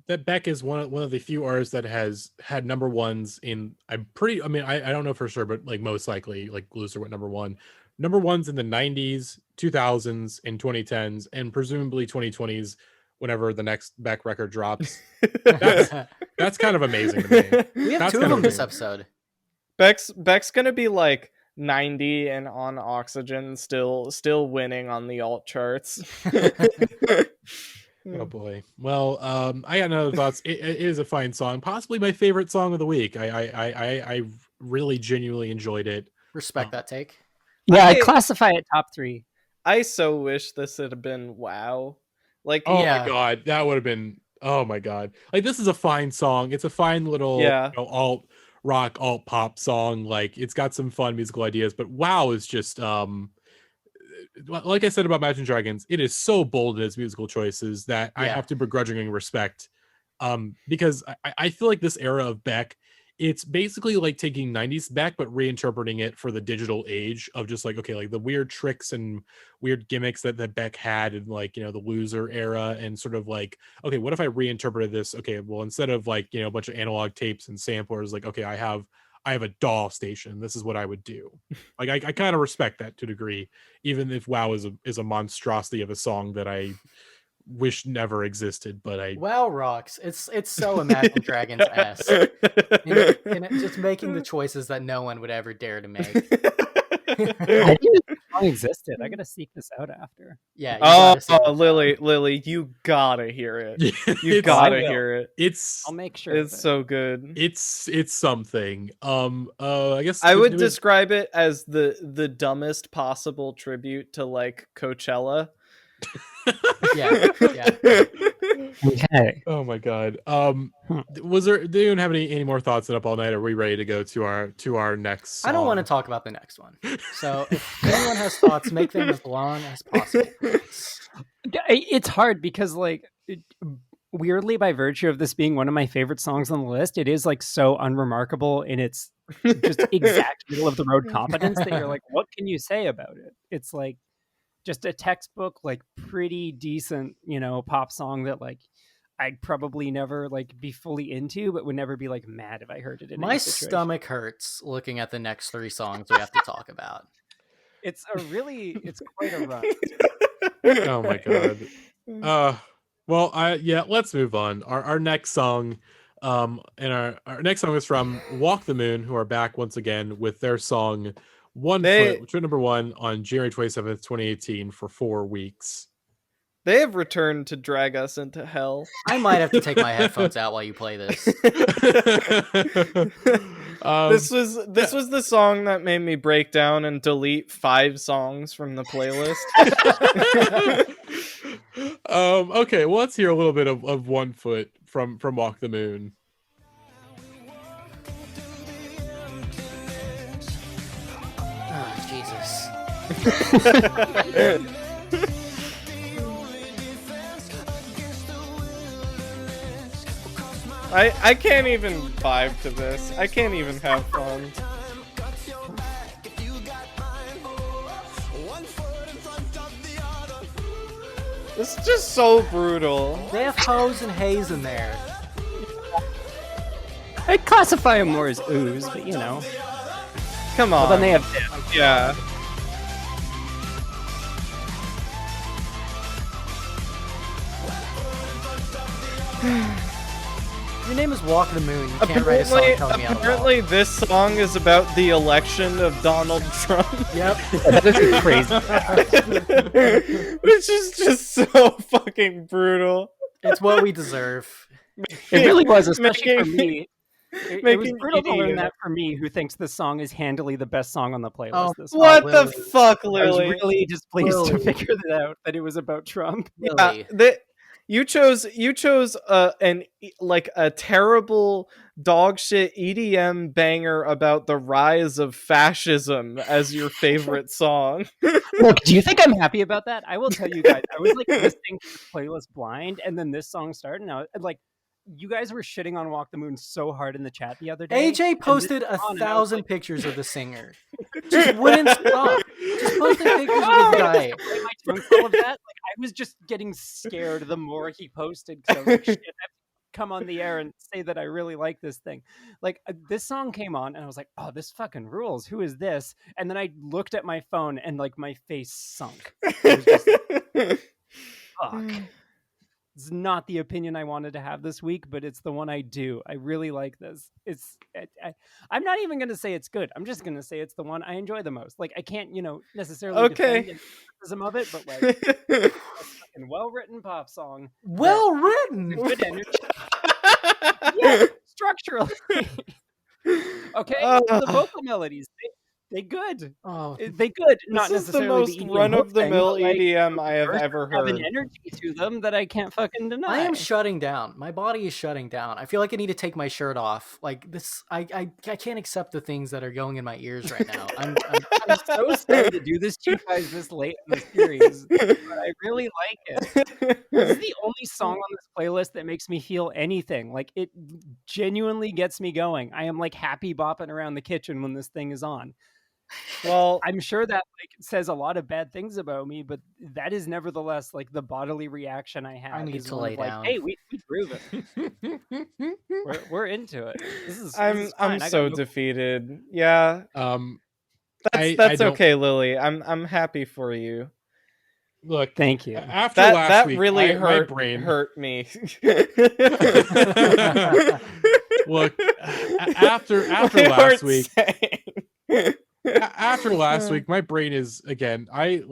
that Beck is one of the few artists that has had number ones in I don't know for sure, but like most likely like Loser went number ones in the 90s, 2000s, and 2010s, and presumably 2020s whenever the next Beck record drops. That's kind of amazing to me. We have two of them this episode. Beck's gonna be like 90 and on Oxygen, still winning on the alt charts. Oh boy. Well, I got no other thoughts. It is a fine song, possibly my favorite song of the week. I really genuinely enjoyed it. Respect that take. Yeah, I'd classify it top 3. I so wish this had been WoW. Like, my god, that would have been. Oh my god, like this is a fine song. It's a fine little alt rock, alt pop song. Like it's got some fun musical ideas, but WoW is just like I said about Imagine Dragons, it is so bold in its musical choices that I have to begrudgingly respect. Because I feel like this era of Beck, it's basically like taking 90s Beck, but reinterpreting it for the digital age of just like, okay, like the weird tricks and weird gimmicks that Beck had in like, you know, the Loser era, and sort of like, okay, what if I reinterpreted this? Okay, well, instead of like, you know, a bunch of analog tapes and samplers, like, okay, I have a DAW station. This is what I would do. Like I kind of respect that to a degree, even if WoW is a monstrosity of a song that I wish never existed. But WoW rocks. It's so Imagine Dragons-esque. and just making the choices that no one would ever dare to make. I didn't know the song existed. I gotta seek this out after. Yeah. Lily, you gotta hear it. You gotta hear it. I'll make sure. It's so good. It's something. I guess I would describe it as the dumbest possible tribute to like Coachella. Yeah. Okay. Oh my god. Do you have any more thoughts on Up All Night? Are we ready to go to our next song? I don't want to talk about the next one. So if anyone has thoughts, make them as long as possible. It's hard because like weirdly, by virtue of this being one of my favorite songs on the list, it is like so unremarkable in its just exact middle of the road competence that you're like, what can you say about it? It's like just a textbook, like pretty decent, you know, pop song that like I'd probably never like be fully into, but would never be like mad if I heard it in my stomach hurts looking at the next 3 songs we have to talk about. It's quite a run. Oh my god. Well, let's move on. Our next song, and our next song is from Walk the Moon, who are back once again with their song One Foot, which went number 1 on January 27th, 2018 for 4 weeks. They have returned to drag us into hell. I might have to take my headphones out while you play this. This was the song that made me break down and delete 5 songs from the playlist. Okay, well, let's hear a little bit of One Foot from Walk the Moon. Oh, Jesus. I can't even vibe to this. I can't even have fun. This is just so brutal. They have hoes and haze in there. I'd classify them more as ooze, but you know. Come on. Well, then they have Yeah. Your name is Walk the Moon. You can't write a song telling me how to walk. Apparently this song is about the election of Donald Trump. Yep. This is crazy. Which is just so fucking brutal. It's what we deserve. It really was, especially for me. It was making brutal to learn idiot. that for me, who thinks this song is handily the best song on the playlist. Oh, this What week. the Lily. fuck, I was Lily? really displeased to Lily. figure that out, that it was about Trump. Really. You chose a terrible dog shit EDM banger about the rise of fascism as your favorite song. Look, do you think I'm happy about that? I will tell you guys, I was like listening to the playlist blind, and then this song started, and I was like, you guys were shitting on Walk the Moon so hard in the chat the other day. AJ posted and this is on, and I was 1,000 like, pictures of the singer. Just wouldn't stop. Just posting pictures of the guy. Play my tongue full of that. Like, I was just getting scared the more he posted. So I was like, shit, I have to come on the air and say that I really like this thing. Like, this song came on, and I was like, oh, this fucking rules. Who is this? And then I looked at my phone, and like my face sunk. It was just like, fuck. It's not the opinion I wanted to have this week, but it's the one I do. I really like this. I'm not even going to say it's good. I'm just going to say it's the one I enjoy the most. Like, I can't, necessarily defend the criticism of it, but like, a fucking well-written pop song. Well written. Good energy. Yeah, structurally. Okay, the vocal melodies, they good. Oh, They good. Not This is the necessarily most EDM run-of-the-mill thing, but, like, EDM I have ever have heard. an energy to them that I can't fucking deny. I am shutting down. My body is shutting down. I feel like I need to take my shirt off. Like this, I can't accept the things that are going in my ears right now. I'm so sad to do this to you guys this late in the series, but I really like it. This is the only song on this playlist that makes me feel anything. Like, it genuinely gets me going. I am like happy bopping around the kitchen when this thing is on. Well, I'm sure that like says a lot of bad things about me, but that is nevertheless like the bodily reaction I have. I need is to one of, lay like, down. hey, we prove it. we're into it. I'm fine. so defeated. Yeah. I That's don't- okay, Lily. I'm happy for you. Look, Thank you. after That last week, really my brain hurt me. Look, after last week, after last week, my brain is again. I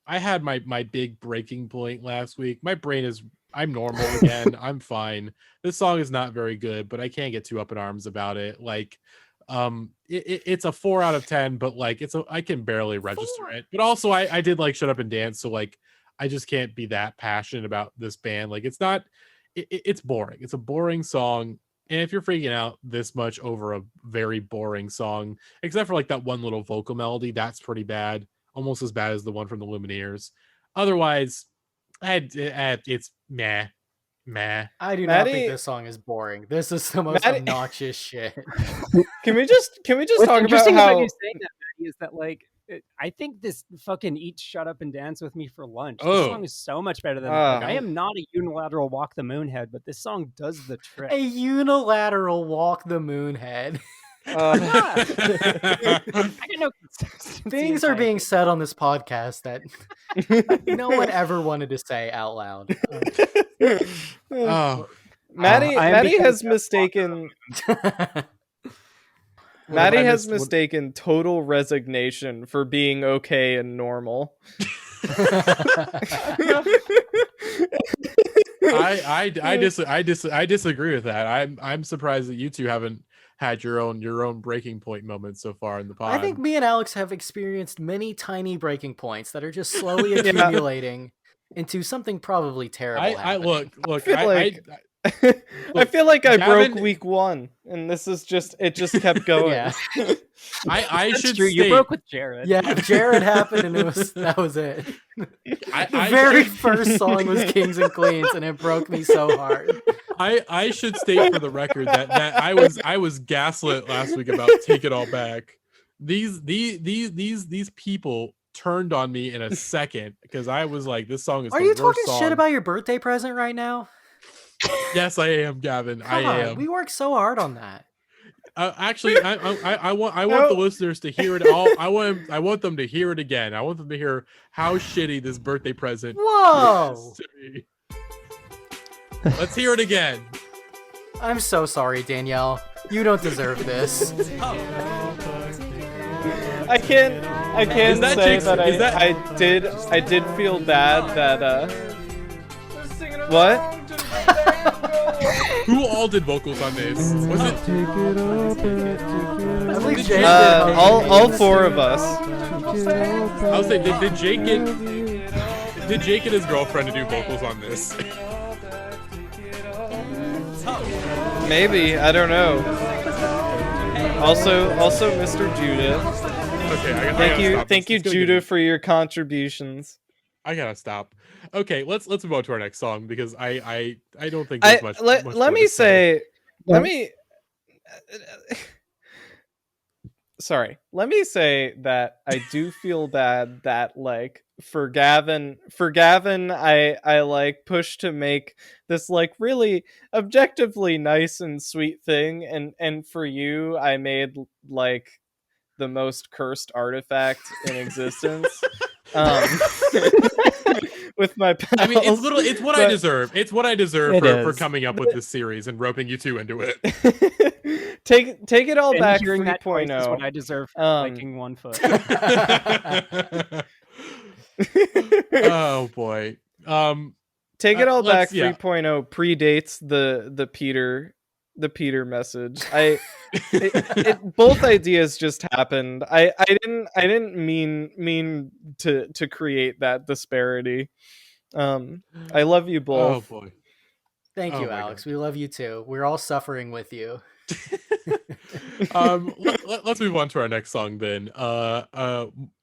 had my big breaking point last week. My brain is. I'm normal again. I'm fine. This song is not very good, but I can't get too up in arms about it. Like, it's a 4 out of 10, but like I can barely register it. But also, I did like Shut Up and Dance, so like I just can't be that passionate about this band. Like, it's not. It's boring. It's a boring song. And if you're freaking out this much over a very boring song, except for like that one little vocal melody, that's pretty bad. Almost as bad as the one from the Lumineers. Otherwise, it's meh. I do not think this song is boring. This is the most obnoxious shit. Can we just What's talk about interesting how about you saying that, Matty, is that like I think this fucking Eat, Shut Up and Dance with Me for Lunch. This Oh. song is so much better than that. Like, I am not a unilateral Walk the Moon head, but this song does the trick. A unilateral Walk the Moon head. I get no consistency Things in are my- being said on this podcast that no one ever wanted to say out loud. Oh, Maddie I am Maddie because has mistaken Maddie has mistaken total resignation for being okay and normal. I disagree with that. I'm surprised that you two haven't had your own breaking point moments so far in the pod. I think me and Alex have experienced many tiny breaking points that are just slowly accumulating. into something probably terrible. I look. I feel like I Gavin, broke week 1, and this is it just kept going. Yeah. I should true. state, You broke with Jared. Yeah, Jared happened, and that was it. The very first song was Kings and Queens, and it broke me so hard. I should state for the record that I was gaslit last week about Take It All Back. These people turned on me in a second because I was like, this song is Are the you worst talking song. shit about your birthday present right now? Yes, I am, Gavin. I am. We worked so hard on that. Actually, I want the listeners to hear it all. I want them to hear it again. I want them to hear how shitty this birthday present Whoa! is. Let's hear it again. I'm so sorry, Danielle. You don't deserve this. I can't say that I did feel bad that what? Who all did vocals on this? Was it I believe Jake all 4 of us. I was saying, did Jake get his girlfriend to do vocals on this? Maybe, I don't know. Also Mr. Judah. Okay, thank you, Judah, for your contributions. I gotta stop. Okay, let's move on to our next song because I don't think there's much. Let me say. Sorry. Let me say that I do feel bad that like for Gavin I like pushed to make this like really objectively nice and sweet thing, and for you I made like the most cursed artifact in existence. With my pals. I mean, it's what I deserve. It's what I deserve for coming up with this series and roping you 2 into it. Take it all back 3.0. That's what I deserve for liking 1 foot. Oh boy. Take it all back 3.0 predates the Peter message. Both ideas just happened. I didn't mean to create that disparity. I love you both. Oh boy. Thank you, Alex. God. We love you too. We're all suffering with you. Let's move on to our next song then.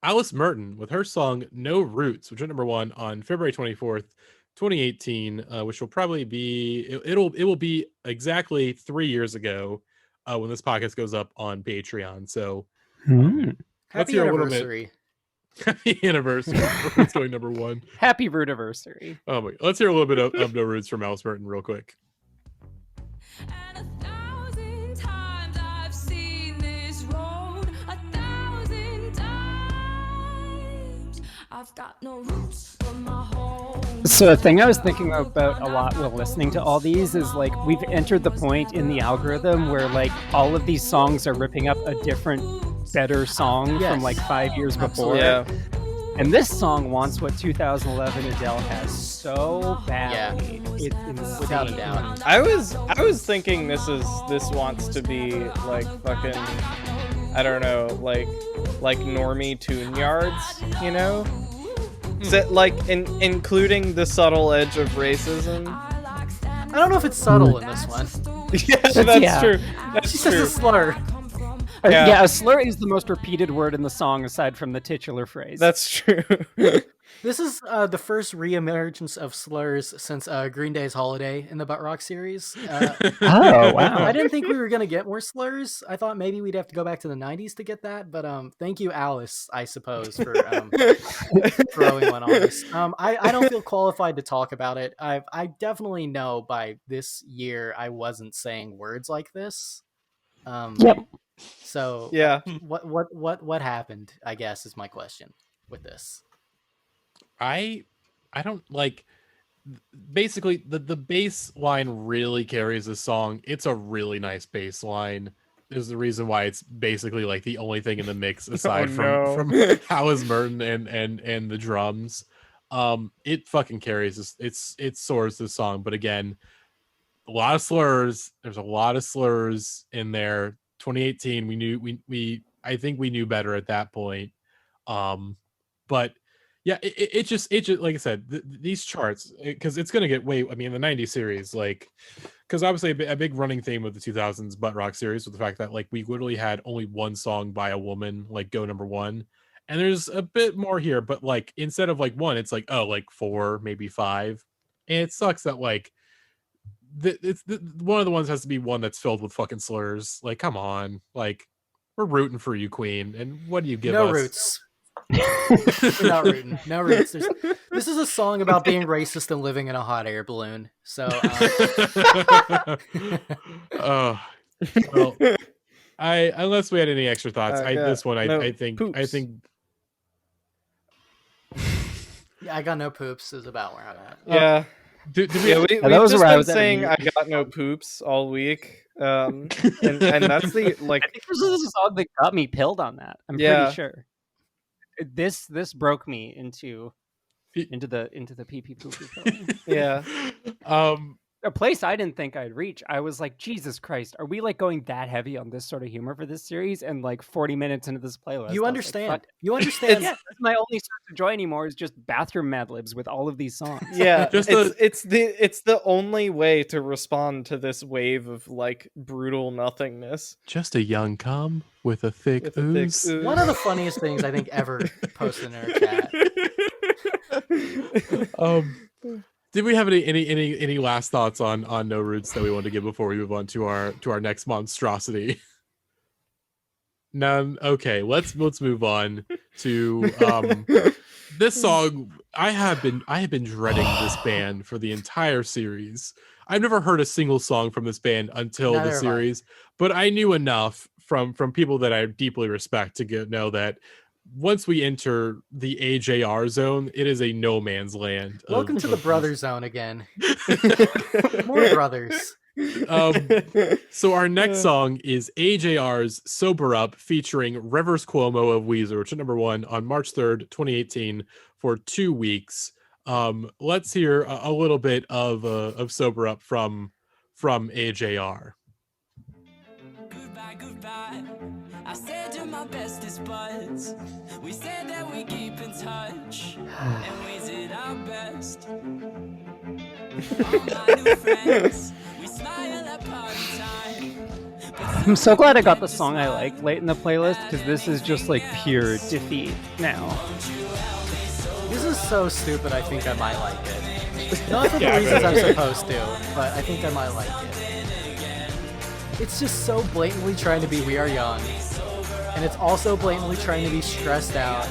Alice Merton with her song No Roots, which went #1 on February 24th, 2018, which will probably be it will be exactly 3 years ago when this podcast goes up on Patreon. So happy anniversary. Happy anniversary. It's going #1. Happy Rootiversary. Oh my, let's hear a little bit of No Roots from Alice Merton real quick. And 1,000 times I've seen this road, 1,000 times I've got no roots from my home. So the thing I was thinking about a lot while listening to all these is like we've entered the point in the algorithm where like all of these songs are ripping up a different, better song from like 5 years before. Yeah. And this song wants what 2011 Adele has so badly. Yeah. It's insane. Without a doubt. I was thinking this wants to be like fucking, I don't know, like normie tune yards, you know? Is it like including the subtle edge of racism? I don't know if it's subtle in this one. Yeah, that's true. That's she true. says a slur. Yeah, a slur is the most repeated word in the song aside from the titular phrase. That's true. This is the first re-emergence of slurs since Green Day's Holiday in the Butt Rock series. Oh, wow. I didn't think we were going to get more slurs. I thought maybe we'd have to go back to the 90s to get that, but thank you, Alice, I suppose, for throwing one on us. I don't feel qualified to talk about it. I definitely know by this year I wasn't saying words like this. Yep. So yeah, what happened, I guess, is my question with this. I don't like, basically the bass line really carries this song. It's a really nice bass line. There's the reason why it's basically like the only thing in the mix aside from Alice Merton and the drums. It fucking carries this. It soars this song, but again, a lot of slurs. There's a lot of slurs in there. 2018, I think we knew better at that point. But Yeah, it just like I said, these charts, because it's gonna get way. I mean, the '90s series, like, because obviously a big running theme of the 2000s butt rock series was the fact that like we literally had only one song by a woman like go number one, and there's a bit more here, but like instead of like one, it's like like 4, maybe 5, and it sucks that like one of the ones has to be one that's filled with fucking slurs. Like, come on, like we're rooting for you, Queen, and what do you give us? No roots. We're not rooting. No roots. This is a song about being racist and living in a hot air balloon. So, well, unless we had any extra thoughts, I think yeah, I got no poops is about where I'm at. Yeah. We've just been saying I got no poops all week. And that's the like. I think this is a song that got me pilled on that. I'm pretty sure. This broke me into the pee pee poo poo. Yeah. A place I didn't think I'd reach. I was like, Jesus Christ, are we like going that heavy on this sort of humor for this series? And like 40 minutes into this playlist, you understand. You understand. Yeah, that's my only source of joy anymore is just bathroom Mad Libs with all of these songs. Yeah, it's the only way to respond to this wave of like brutal nothingness. Just a young cum with a thick ooze. One of the funniest things I think ever posted in our chat. Did we have any last thoughts on No Roots that we want to give before we move on to our next monstrosity? None. Okay, let's move on to this song. I have been dreading this band for the entire series. I've never heard a single song from this band until the series, but I knew enough from people that I deeply respect to know that once we enter the AJR zone, it is a no man's land. Welcome to the brother zone again. More brothers. So our next song is AJR's Sober Up featuring Rivers Cuomo of Weezer, which is number 1 on March 3rd, 2018 for 2 weeks. Let's hear a little bit of Sober Up from AJR. Goodbye. I said you're my bestest buds. We said that we keep in touch, and we did our best. All my new friends, we smile at party time. I'm so glad I got the song I like late in the playlist, because this is just like pure defeat now. This is so stupid, I think I might like it. Not for the reasons I'm supposed to, but I think I might like it. It's just so blatantly trying to be We Are Young, and it's also blatantly trying to be stressed out,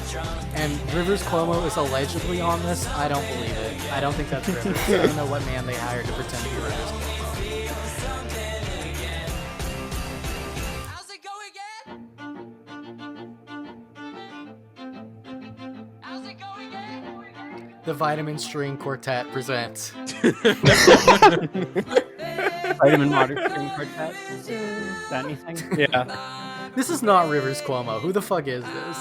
and Rivers Cuomo is allegedly on this. I don't believe it. I don't think that's Rivers. I don't know what man they hired to pretend to be Rivers Cuomo. How's it go again? The Vitamin String Quartet presents Vitamin Water String Quartet. Is that anything? Yeah. This is not Rivers Cuomo. Who the fuck is this?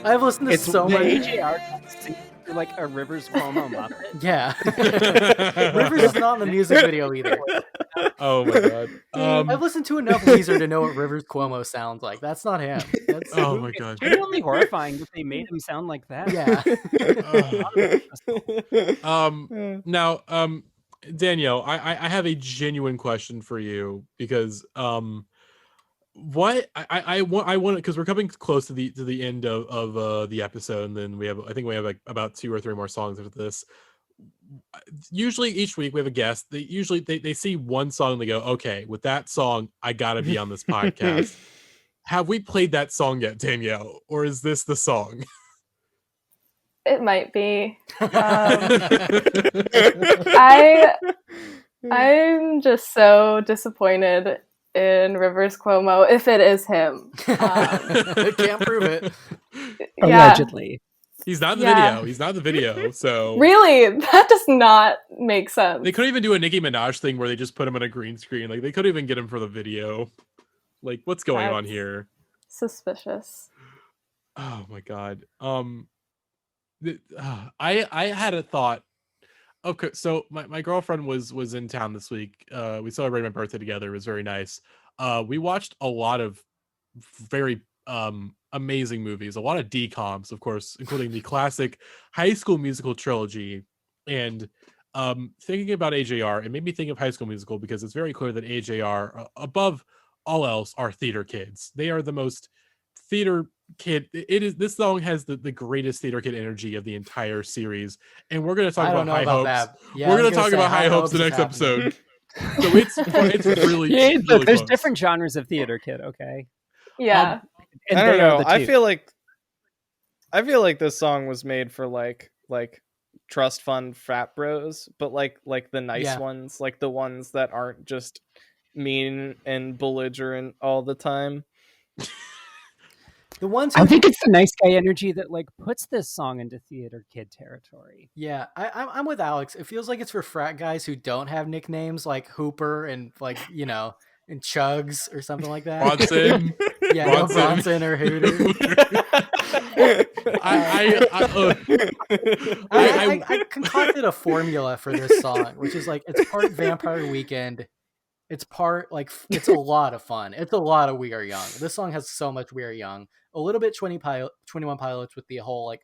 I've listened to so much. AJR to like a Rivers Cuomo Muppet. Yeah. Rivers is not in the music video either. Oh my god. I've listened to enough Weezer to know what Rivers Cuomo sounds like. That's not him. That's oh my god. It's really horrifying that they made him sound like that. Yeah. Now, Danielle, I have a genuine question for you because what I want because we're coming close to the end of the episode, and then we have like about 2 or 3 more songs after this. Usually each week we have a guest. They see one song and they go, okay, with that song I gotta be on this podcast. Have we played that song yet, Danielle, or is this the song? It might be. I'm just so disappointed in Rivers Cuomo if it is him. Can't prove it. Allegedly. He's not in the video. He's not in the video. So really, that does not make sense. They could even do a Nicki Minaj thing where they just put him on a green screen. Like they could even get him for the video. Like what's going on here? Suspicious. Oh my god. I had a thought. Okay, so my girlfriend was in town this week. We celebrated my birthday together. It was very nice. We watched a lot of very amazing movies, a lot of DComs, of course, including the classic High School Musical trilogy. And thinking about AJR, it made me think of High School Musical because it's very clear that AJR, above all else, are theater kids. They are the most theater kid. This song has the greatest theater kid energy of the entire series, and we're going to talk about High Hopes. Yeah, we're going to talk about High Hopes the next episode. So it's really, yeah, really there's close. different genres of theater kid. Okay. Yeah. And I don't they are know. the I two. feel like this song was made for like trust fund frat bros, but like the nice ones, like the ones that aren't just mean and belligerent all the time. The ones I think it's the nice guy energy that like puts this song into theater kid territory. Yeah, I'm with Alex. It feels like it's for frat guys who don't have nicknames like Hooper and like, you know, and Chugs or something like that. Bronson. Yeah, no Bronson or Hooter. I concocted a formula for this song, which is like it's part Vampire Weekend. It's part like it's a lot of fun. It's a lot of We Are Young. This song has so much We Are Young. A little bit 21 Pilots with the whole like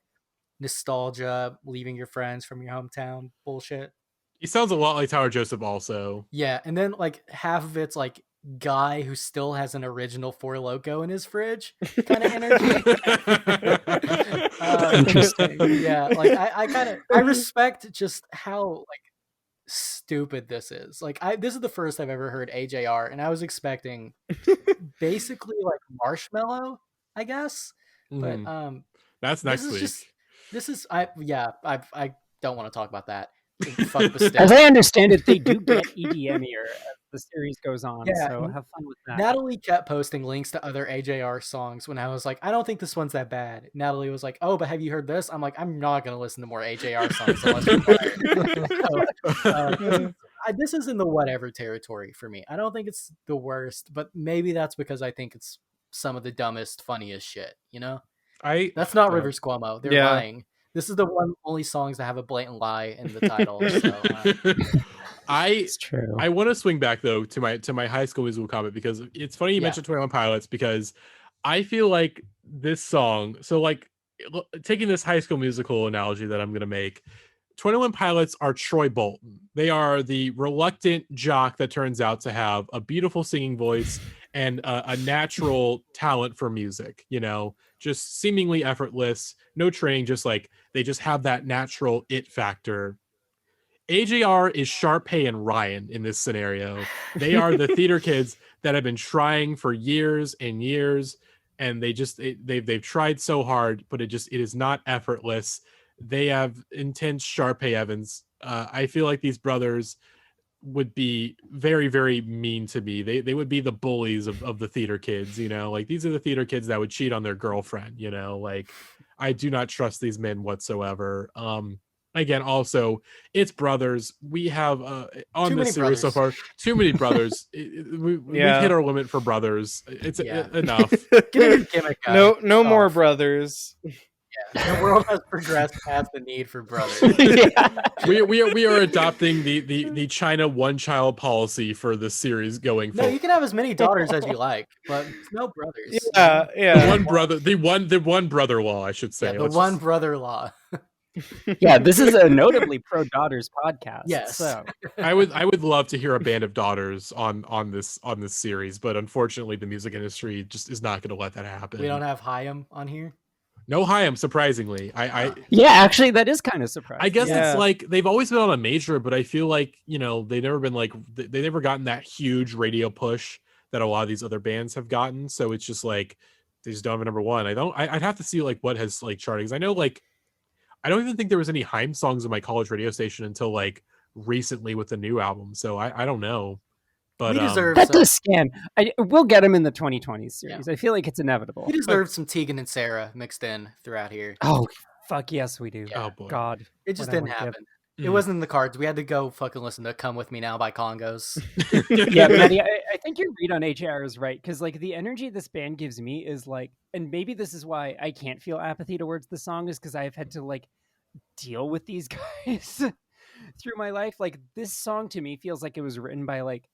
nostalgia, leaving your friends from your hometown bullshit. He sounds a lot like Tyler Joseph also. Yeah, and then like half of it's like guy who still has an original Four Loko in his fridge kind of energy. Interesting. Yeah, like I respect just how like stupid this is. Like this is the first I've ever heard AJR, and I was expecting basically like Marshmallow, I guess. But that's next week. I don't want to talk about that. Fuck the As I understand it, they do get EDM-ier as the series goes on, yeah, so have fun with that. Natalie kept posting links to other AJR songs when I was like, I don't think this one's that bad. Natalie was like, oh, but have you heard this? I'm like, I'm not going to listen to more AJR songs unless you're this is in the whatever territory for me. I don't think it's the worst, but maybe that's because I think it's some of the dumbest, funniest shit, you know? That's not Rivers Cuomo. They're lying. This is the only songs that have a blatant lie in the title. So, it's true. I want to swing back though to my High School Musical comment because it's funny you mentioned 21 Pilots because I feel like this song. So like taking this High School Musical analogy that I'm going to make, 21 Pilots are Troy Bolton. They are the reluctant jock that turns out to have a beautiful singing voice and a natural talent for music, you know, just seemingly effortless, no training, just like they just have that natural it factor. AJR is Sharpay and Ryan in this scenario. They are the theater kids that have been trying for years and years, and they've tried so hard, but it is not effortless. They have intense Sharpay Evans. I feel like these brothers would be very, very mean to me. They would be the bullies of the theater kids, you know, like these are the theater kids that would cheat on their girlfriend, you know, like I do not trust these men whatsoever. Again, also it's brothers. We have on this series so far too many brothers. We've hit our limit for brothers. It's enough. No more brothers. The world has progressed past the need for brothers. We are adopting the China one child policy for this series going forward. No, you can have as many daughters as you like, but no brothers. Yeah. The one brother law, I should say. Yeah, one brother law. Yeah, this is a notably pro daughters podcast. Yes. So I would love to hear a band of daughters on this series, but unfortunately the music industry just is not going to let that happen. We don't have Hayam on here. No Hayam, surprisingly. Yeah, actually that is kind of surprising. I guess it's like they've always been on a major, but I feel like, you know, they've never been like they never gotten that huge radio push that a lot of these other bands have gotten. So it's just like they just don't have a number one. I'd have to see like what has like charting. I know like I don't even think there was any Haim songs on my college radio station until like recently with the new album. So I don't know. But that does scan. We'll get him in the 2020s series. Yeah. I feel like it's inevitable. We deserve some Tegan and Sarah mixed in throughout here. Oh, fuck yes, we do. Yeah. Oh boy. God. It just didn't happen. It wasn't in the cards. We had to go fucking listen to Come With Me Now by Congos. Yeah, Matty, I think your read on HR is right. Because like the energy this band gives me is like, and maybe this is why I can't feel apathy towards the song is because I've had to like deal with these guys through my life. Like this song to me feels like it was written by like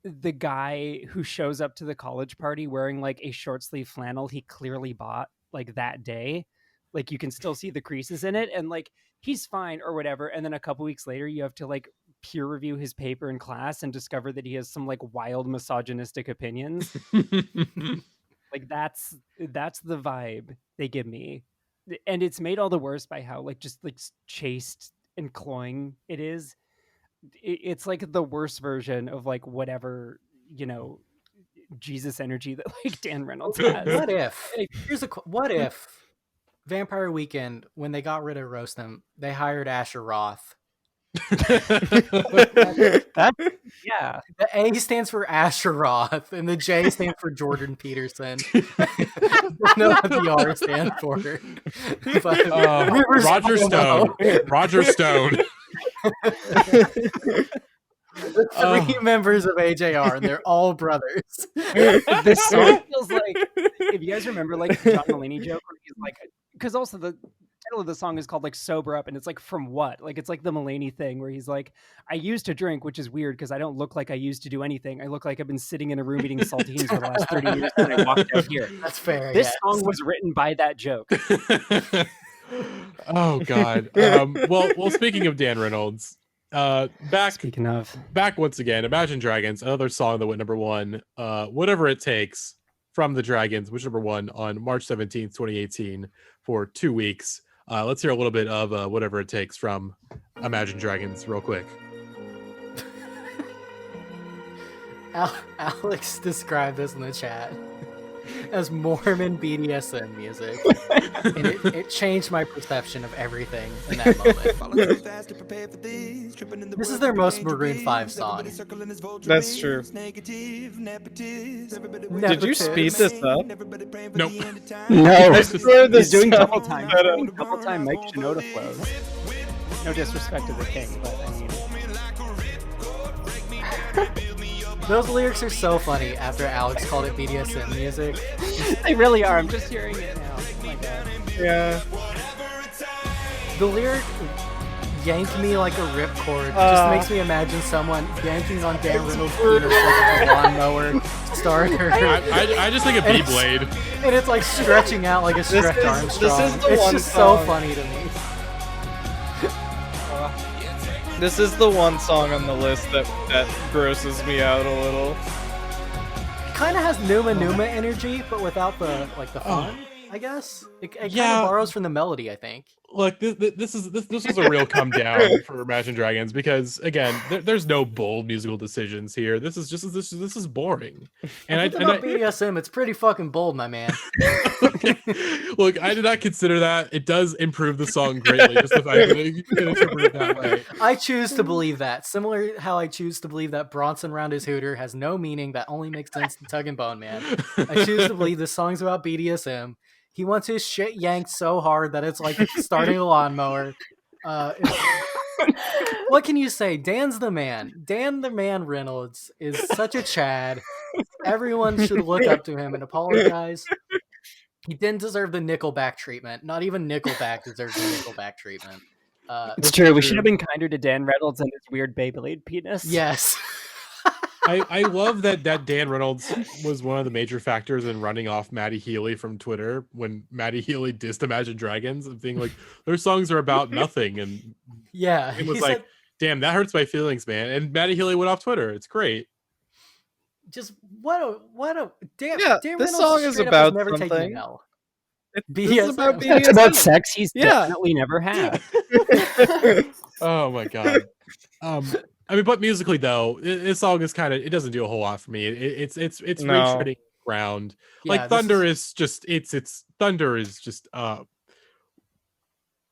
the guy who shows up to the college party wearing like a short sleeve flannel he clearly bought like that day. Like you can still see the creases in it, and like he's fine or whatever. And then a couple weeks later, you have to like peer review his paper in class and discover that he has some like wild misogynistic opinions. Like that's the vibe they give me, and it's made all the worse by how like just like chaste and cloying it is. It's like the worst version of like whatever, you know, Jesus energy that like Dan Reynolds has. What if what if Vampire Weekend, when they got rid of Rostam, they hired Asher Roth? Yeah. The A stands for Asher Roth, and the J stands for Jordan Peterson. I don't know what the R stands for. But Roger Stone. Roger Stone. The three members of AJR, and they're all brothers. This song feels like, if you guys remember, like the John Mulaney joke, where he's like, because also the title of the song is called like "Sober Up," and it's like from what? Like it's like the Mulaney thing where he's like, "I used to drink, which is weird because I don't look like I used to do anything. I look like I've been sitting in a room eating saltines for the last 30 years and I walked out here." That's fair. This song was written by that joke. Oh God. Well, speaking of Dan Reynolds. Back once again, Imagine Dragons, another song that went number one, Whatever It Takes from the Dragons, which number one on March 17th, 2018 for 2 weeks. Let's hear a little bit of Whatever It Takes from Imagine Dragons real quick. Alex described this in the chat as Mormon BDSM music, and it changed my perception of everything in that moment. This is their most Maroon 5 song. That's true. Did you speed this up? Nope. No. I swear this He's doing sounds double time. better. Double time Mike Shinoda flows. No disrespect to the king, but I mean, Those lyrics are so funny after Alex called it BDSM music. they really are. I'm just hearing it now. Oh my god. Yeah. The lyric "yank me like a ripcord" just makes me imagine someone yanking on Dan Reynolds' penis like a lawnmower starter. I just think a B-blade. And it's like stretching out like a Stretch Armstrong. This is the it's one just song. so funny to me. This is the one song on the list that grosses me out a little. It kind of has Numa Numa energy, but without the fun, I guess. It kind of borrows from the melody, I think. Look, this was a real come down for Imagine Dragons because again, there's no bold musical decisions here. This is boring. And about BDSM, it's pretty fucking bold, my man. Look, I did not consider that. It does improve the song greatly, just the fact that you can interpret it that way. I choose to believe that. Similar how I choose to believe that Bronson round his hooter has no meaning that only makes sense to Tug and Bone Man. I choose to believe this song's about BDSM. He wants his shit yanked so hard that it's like starting a lawnmower. What can you say? Dan's the man. Dan the Man Reynolds is such a Chad. Everyone should look up to him and apologize. He didn't deserve the Nickelback treatment. Not even Nickelback deserves the Nickelback treatment. It's true. We should have been kinder to Dan Reynolds and his weird Beyblade penis. Yes. I love that Dan Reynolds was one of the major factors in running off Matty Healy from Twitter when Matty Healy dissed Imagine Dragons and being like, their songs are about nothing. And yeah, it was like, damn, that hurts my feelings, man. And Matty Healy went off Twitter. It's great. Just what a damn. Yeah, Dan this Reynolds song is straight up about has never taken something. an L. It's about BDSM. It's about sex he's definitely never had. Oh my god. I mean, but musically though, this song is kind of, it doesn't do a whole lot for me. It's retreading ground. Yeah, like Thunder is just Thunder is just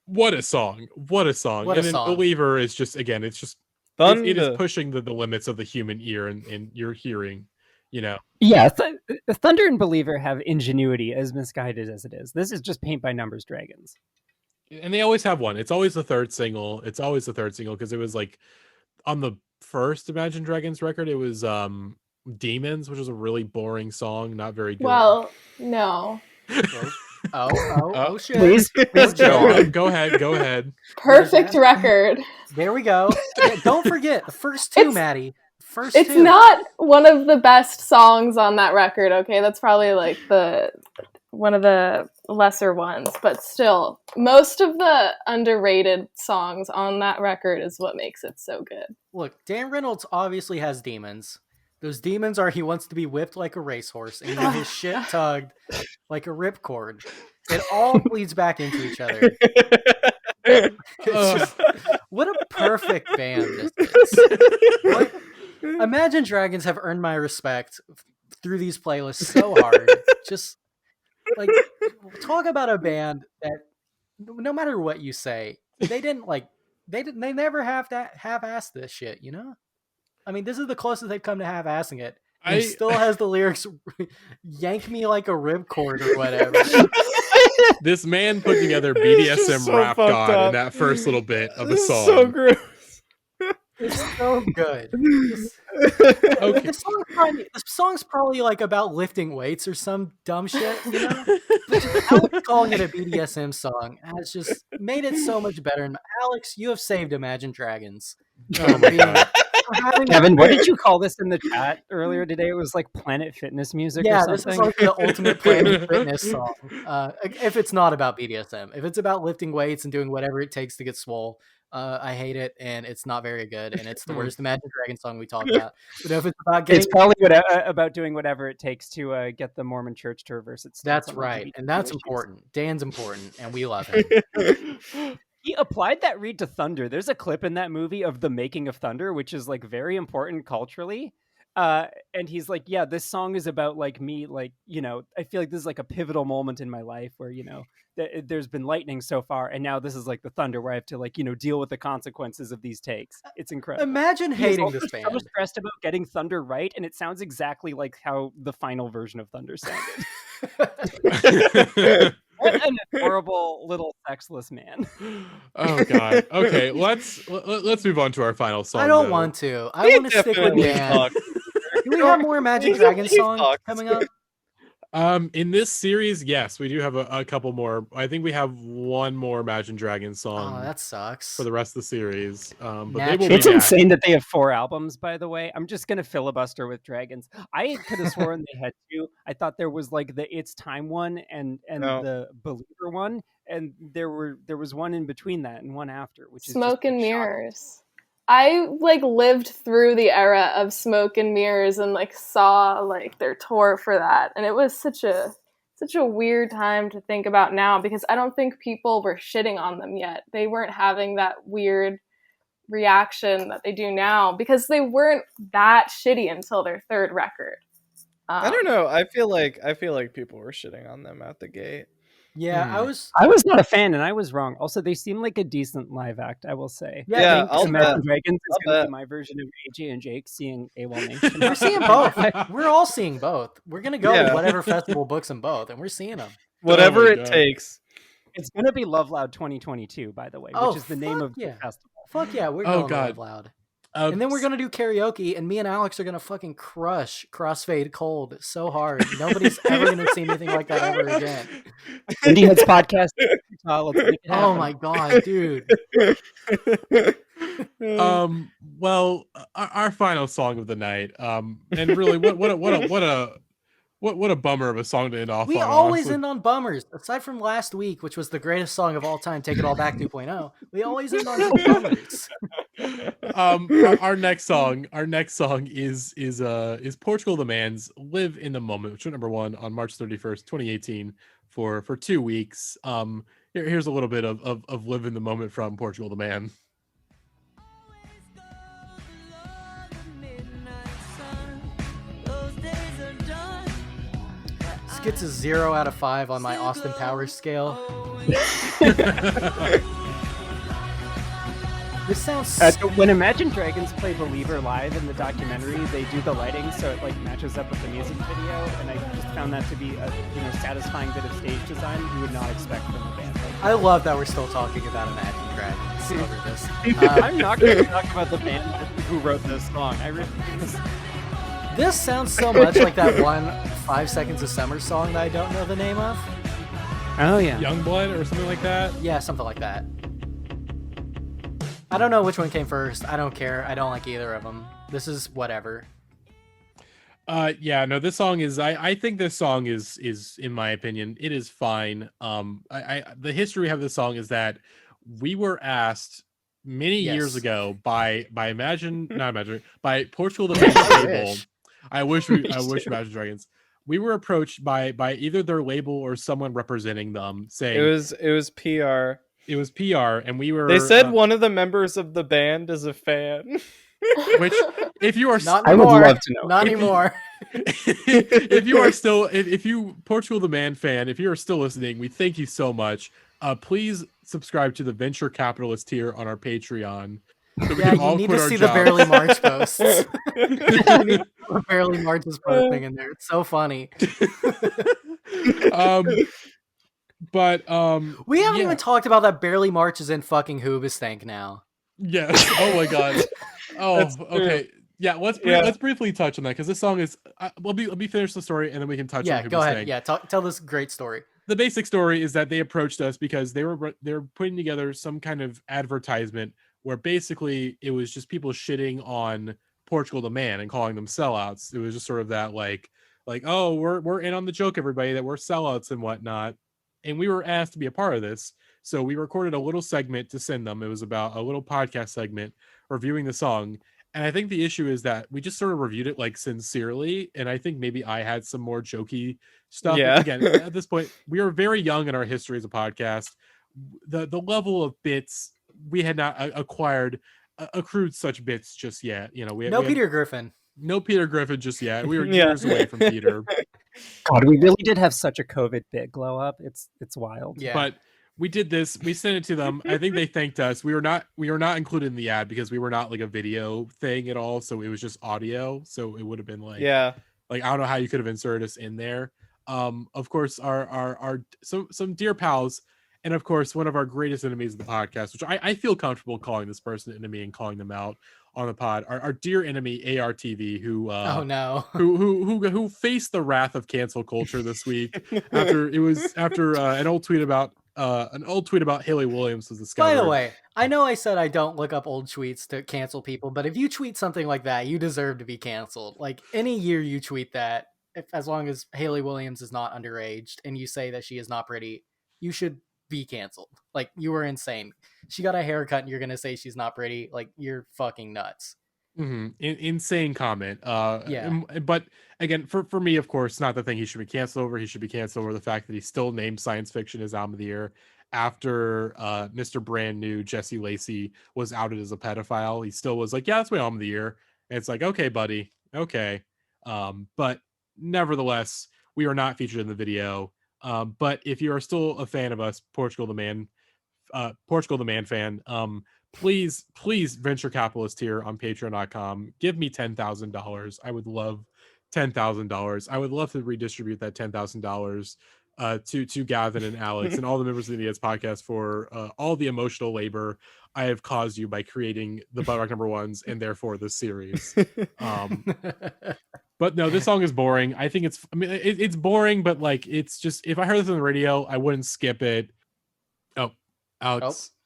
what a song. What a song. What a song. Believer is just, again, it's just it is pushing the limits of the human ear and your hearing, you know. Yeah, Thunder and Believer have ingenuity, as misguided as it is. This is just paint by numbers dragons. And they always have one. It's always the third single. Because it was like on the first Imagine Dragons record, it was Demons, which was a really boring song, not very good. Well, no. Oh shit. Please go ahead. Perfect record. There we go. Don't forget the first two, Maddie. First It's two. not one of the best songs on that record, okay? That's probably like one of the lesser ones, but still, most of the underrated songs on that record is what makes it so good. Look, Dan Reynolds obviously has demons. Those demons are he wants to be whipped like a racehorse and get his shit tugged like a ripcord. It all bleeds back into each other. It's just, what a perfect band this is. Imagine Dragons have earned my respect through these playlists so hard. Just like, talk about a band that no matter what you say, they never have to half-ass this shit, you know? I mean, this is the closest they've come to half-assing it. And he still has the lyrics, yank me like a ripcord or whatever. This man put together BDSM so rap god up. in that first little bit of the This is song. so gross. It's so good. Okay. The song's probably like about lifting weights or some dumb shit, you know? But Alex calling it a BDSM song has just made it so much better. And Alex, you have saved Imagine Dragons. Oh my God. Kevin, what did you call this in the chat earlier today? It was like Planet Fitness music or This something? is like the ultimate Planet Fitness song. If it's not about BDSM. If it's about lifting weights and doing whatever it takes to get swole, I hate it, and it's not very good, and it's the worst Imagine Dragon song we talked about. But if it's about getting... It's probably about doing whatever it takes to get the Mormon Church to reverse its stance. That's on right, LGBT and that's issues. important. Dan's important, and we love him. He applied that read to Thunder. There's a clip in that movie of the making of Thunder, which is like very important culturally. And he's like, yeah, this song is about like me, like, you know, I feel like this is like a pivotal moment in my life where, you know, there's been lightning so far, and now this is like the thunder where I have to, like, you know, deal with the consequences of these takes. It's incredible. Imagine hating this band. I'm so stressed about getting Thunder right, and it sounds exactly like how the final version of Thunder sounded. What an adorable little sexless man. Oh God. Okay, let's move on to our final song. I don't though. want to. I want to stick with Dan. Do we have more Imagine Dragons songs coming up? In this series, yes, we do have a couple more. I think we have one more Imagine Dragons song. Oh, that sucks. For the rest of the series. But Naturally. they will be It's back. insane that they have 4 albums, by the way. I'm just gonna filibuster with Dragons. I could have sworn they had 2. I thought there was like the It's Time one and No. the Believer one, and there was one in between that and one after, which is Smoke just, and like, shocking. Mirrors. I like lived through the era of Smoke and Mirrors and like saw like their tour for that, and it was such a weird time to think about now, because I don't think people were shitting on them yet. They weren't having that weird reaction that they do now, because they weren't that shitty until their third record. I don't know. I feel like people were shitting on them out the gate. Yeah, Hmm. I I was not a fan, and I was wrong. Also, they seem like a decent live act, I will say. Yeah, I think I'll Imagine bet. Dragons is I'll going to bet. be my version of AJ and Jake seeing AWOL Nation. We're seeing both. We're all seeing both. We're gonna go Yeah. to whatever festival books them both, and we're seeing them. Whatever my it God. takes. It's going to be Love Loud 2022, by the way, Oh, which is the name fuck of yeah. the festival. Fuck yeah, we're Oh, going God. Live Loud. And then we're gonna do karaoke, and me and Alex are gonna fucking crush Crossfade Cold so hard. Nobody's ever gonna see anything like that ever again. Indie Heads podcast. Let's make it Oh happen. my god, dude. Well, our final song of the night. And really, what a bummer of a song to end off We on. always honestly. end on bummers. Aside from last week, which was the greatest song of all time, Take It All Back 2.0, we always end on some bummers. Our next song is Portugal the Man's "Live in the Moment," which went number 1 on March 31st, 2018 for 2 weeks. Here's a little bit of "Live in the Moment" from Portugal the Man. This gets a 0 out of 5 on my Austin Powers scale. This sounds When Imagine Dragons play Believer live in the documentary, they do the lighting so it like matches up with the music video, and I just found that to be a satisfying bit of stage design you would not expect from a band. I love that we're still talking about Imagine Dragons over this. I'm not going to talk about the band who wrote this song. I refuse. This sounds so much like that one 5 Seconds of Summer song that I don't know the name of. Oh yeah. Youngblood or something like that. Yeah, something like that. I don't know which one came first. I don't care. I don't like either of them. This is whatever. Yeah, no, this song is, I think this song is in my opinion, it is fine. The history of this song is that we were asked many years ago by Portugal the Band label. I wish Imagine Dragons. We were approached by either their label or someone representing them saying it was PR. It was PR, and we were. They said one of the members of the band is a fan. Which, if you are, not I would love to know. Not anymore. If you are still, if you Portugal the Man fan, if you are still listening, we thank you so much. Please subscribe to the venture capitalist tier on our Patreon. So we can all you need quit to our see jobs. the Barely March posts. The Barely March is posting in there. It's so funny. But we haven't even talked about that Barely March is in fucking Hoobastank now. Yes. Oh my god. Oh, okay. Yeah. Let's briefly touch on that because this song is. Let me finish the story and then we can touch. on Go ahead. Saying. Yeah, tell this great story. The basic story is that they approached us because they were putting together some kind of advertisement where basically it was just people shitting on Portugal the Man and calling them sellouts. It was just sort of that like oh we're in on the joke, everybody, that we're sellouts and whatnot. And we were asked to be a part of this. So we recorded a little segment to send them. It was about a little podcast segment reviewing the song. And I think the issue is that we just sort of reviewed it like sincerely. And I think maybe I had some more jokey stuff. Yeah. Again, at this point, we are very young in our history as a podcast. The level of bits we had not accrued such bits just yet. You know, we had Peter Griffin. No Peter Griffin just yet. We were years away from Peter. God, we really did have such a COVID bit glow up. It's wild. Yeah. But we did this. We sent it to them. I think they thanked us. We were not included in the ad because we were not like a video thing at all. So it was just audio. So it would have been like I don't know how you could have inserted us in there. Of course, our some dear pals, and of course one of our greatest enemies of the podcast, which I feel comfortable calling this person an enemy and calling them out on the pod, our dear enemy ARTV, who who faced the wrath of cancel culture this week after an old tweet about Haley Williams was discovered. By the way, I know I said I don't look up old tweets to cancel people, but if you tweet something like that, you deserve to be canceled. Like any year you tweet that, as long as Haley Williams is not underage and you say that she is not pretty, you should be canceled. Like, you were insane. She got a haircut and you're gonna say she's not pretty. Like, you're fucking nuts. Insane comment. But again, for me, of course, not the thing he should be canceled over. He should be canceled over the fact that he still named science fiction his album of the year after Mr. Brand New Jesse Lacey was outed as a pedophile. He still was like, yeah, that's my album of the year. And it's like, okay, buddy, okay. But nevertheless, we are not featured in the video. But if you are still a fan of us, Portugal the Man fan, please venture capitalist here on patreon.com. Give me $10,000. I would love $10,000. I would love to redistribute that $10,000 to Gavin and Alex and all the members of the Idiots podcast for all the emotional labor I have caused you by creating the Butt Rock number ones and therefore this series. But no, this song is boring. I think it's boring, but like, it's just, if I heard this on the radio, I wouldn't skip it. Oh, Alex. Oh.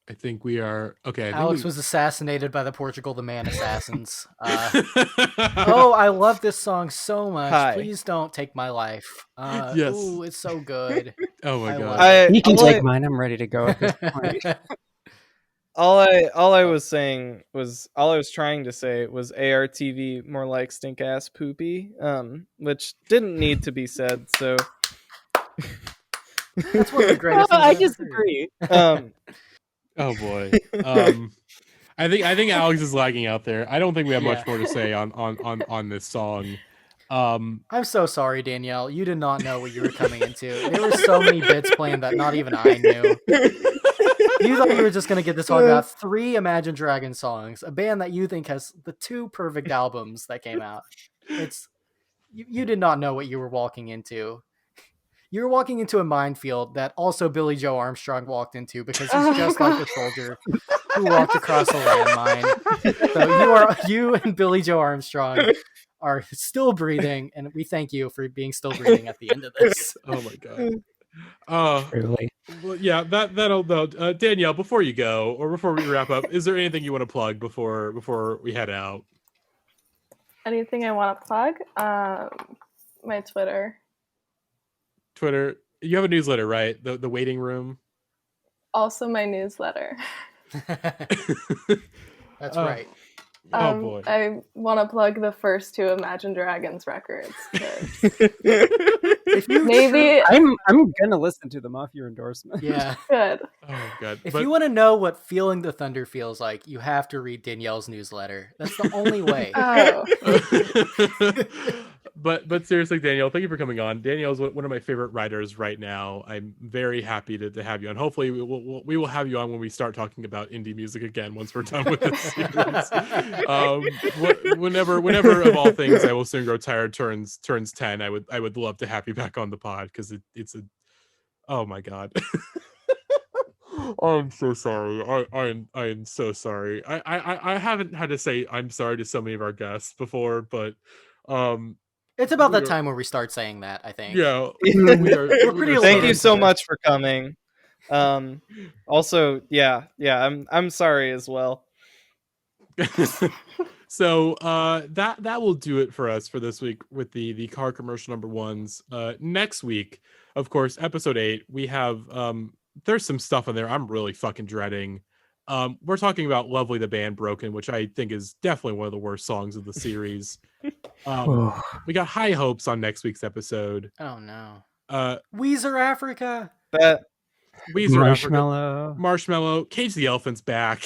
I think we are okay. Alex was assassinated by the Portugal the Man assassins. I love this song so much. Hi. Please don't take my life. Yes. Ooh, it's so good. Oh my god. You can take mine. I'm ready to go at this point. All I was trying to say was ARTV more like stink ass poopy, which didn't need to be said. So that's one of the greatest. I disagree. Oh boy. I think Alex is lagging out there. I don't think we have much more to say on this song. I'm so sorry, Danielle. You did not know what you were coming into. There were so many bits playing that not even I knew. You thought you were just going to get to talk about 3 Imagine Dragons songs, a band that you think has the 2 perfect albums that came out. You did not know what you were walking into. You were walking into a minefield that also Billy Joe Armstrong walked into because he's just like a soldier who walked across a landmine. So you and Billy Joe Armstrong are still breathing, and we thank you for being still breathing at the end of this. Oh my god. Truly. Well, yeah, that'll though. Danielle, before you go, or before we wrap up, is there anything you want to plug before we head out? Anything I want to plug? My Twitter. Twitter. You have a newsletter, right? The waiting room. Also, my newsletter. That's right. Oh boy. I want to plug the first 2 Imagine Dragons records. Maybe I'm gonna listen to them off your endorsement. Yeah. Good. Oh god. If you want to know what Feeling the Thunder feels like, you have to read Danielle's newsletter. That's the only way. Oh. But seriously, Danielle, thank you for coming on. Danielle's one of my favorite writers right now. I'm very happy to have you on. Hopefully, we will have you on when we start talking about indie music again once we're done with this series. Whenever of all things, I Will Soon Grow Tired turns 10, I would love to have you back on the pod because it's a oh my god. I'm so sorry. I am so sorry. I haven't had to say I'm sorry to so many of our guests before, but it's about that time where we start saying that, I think. Yeah. We're pretty Thank you so much for coming. Also, yeah, I'm sorry as well. So that will do it for us for this week with the car commercial number 1s. Next week, of course, episode 8, we have there's some stuff in there I'm really fucking dreading. We're talking about Lovely the Band Broken, which I think is definitely one of the worst songs of the series. We got high hopes on next week's episode. Oh no. Weezer Africa. Weezer Marshmallow. Cage the Elephant's back.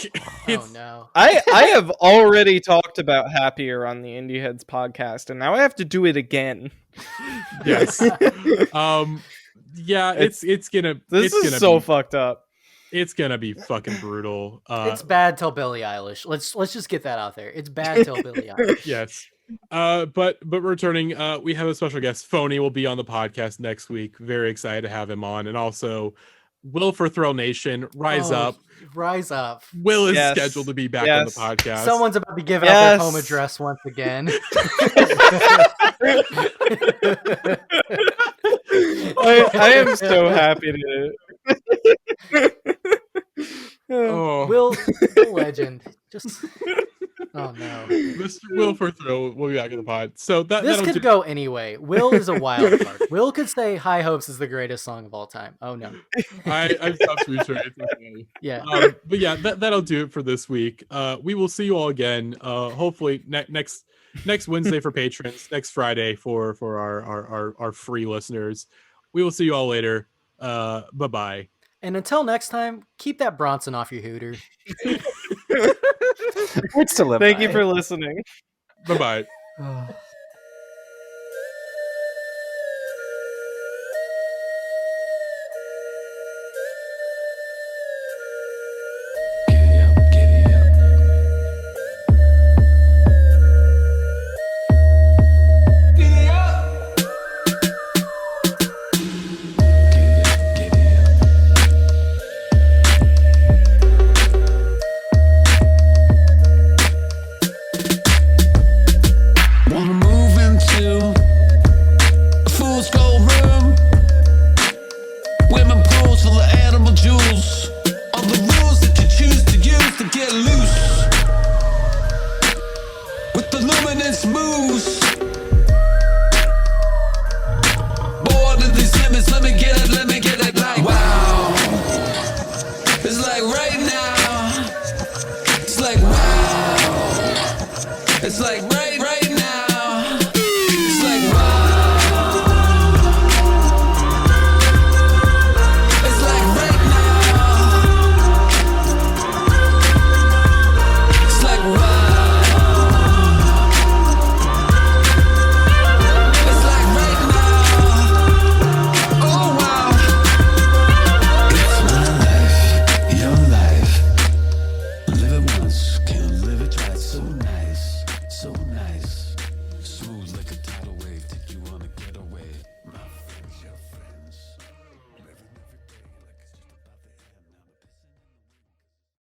Oh no. I have already talked about Happier on the Indie Heads podcast, and now I have to do it again. Yes. Yeah, it's gonna. This is so fucked up. It's gonna be fucking brutal. It's bad till Billie Eilish. Let's just get that out there. It's bad till Billie Eilish. Yes. But returning, we have a special guest. Phony will be on the podcast next week. Very excited to have him on, and also Will for Thrill Nation. Rise up. Will is scheduled to be back on the podcast. Someone's about to give out their home address once again. I am so happy to. Will legend. Just oh no. Mr. Will for Thrill will be back in the pod. So this could go anyway. Will is a wild card. Will could say High Hopes is the greatest song of all time. Oh no. I've stopped researching. Yeah. But yeah, that'll do it for this week. We will see you all again. Hopefully next Wednesday for patrons, next Friday for our free listeners. We will see you all later. Bye-bye. And until next time, keep that Bronson off your hooter. It's to live Thank by. you for listening. Bye-bye.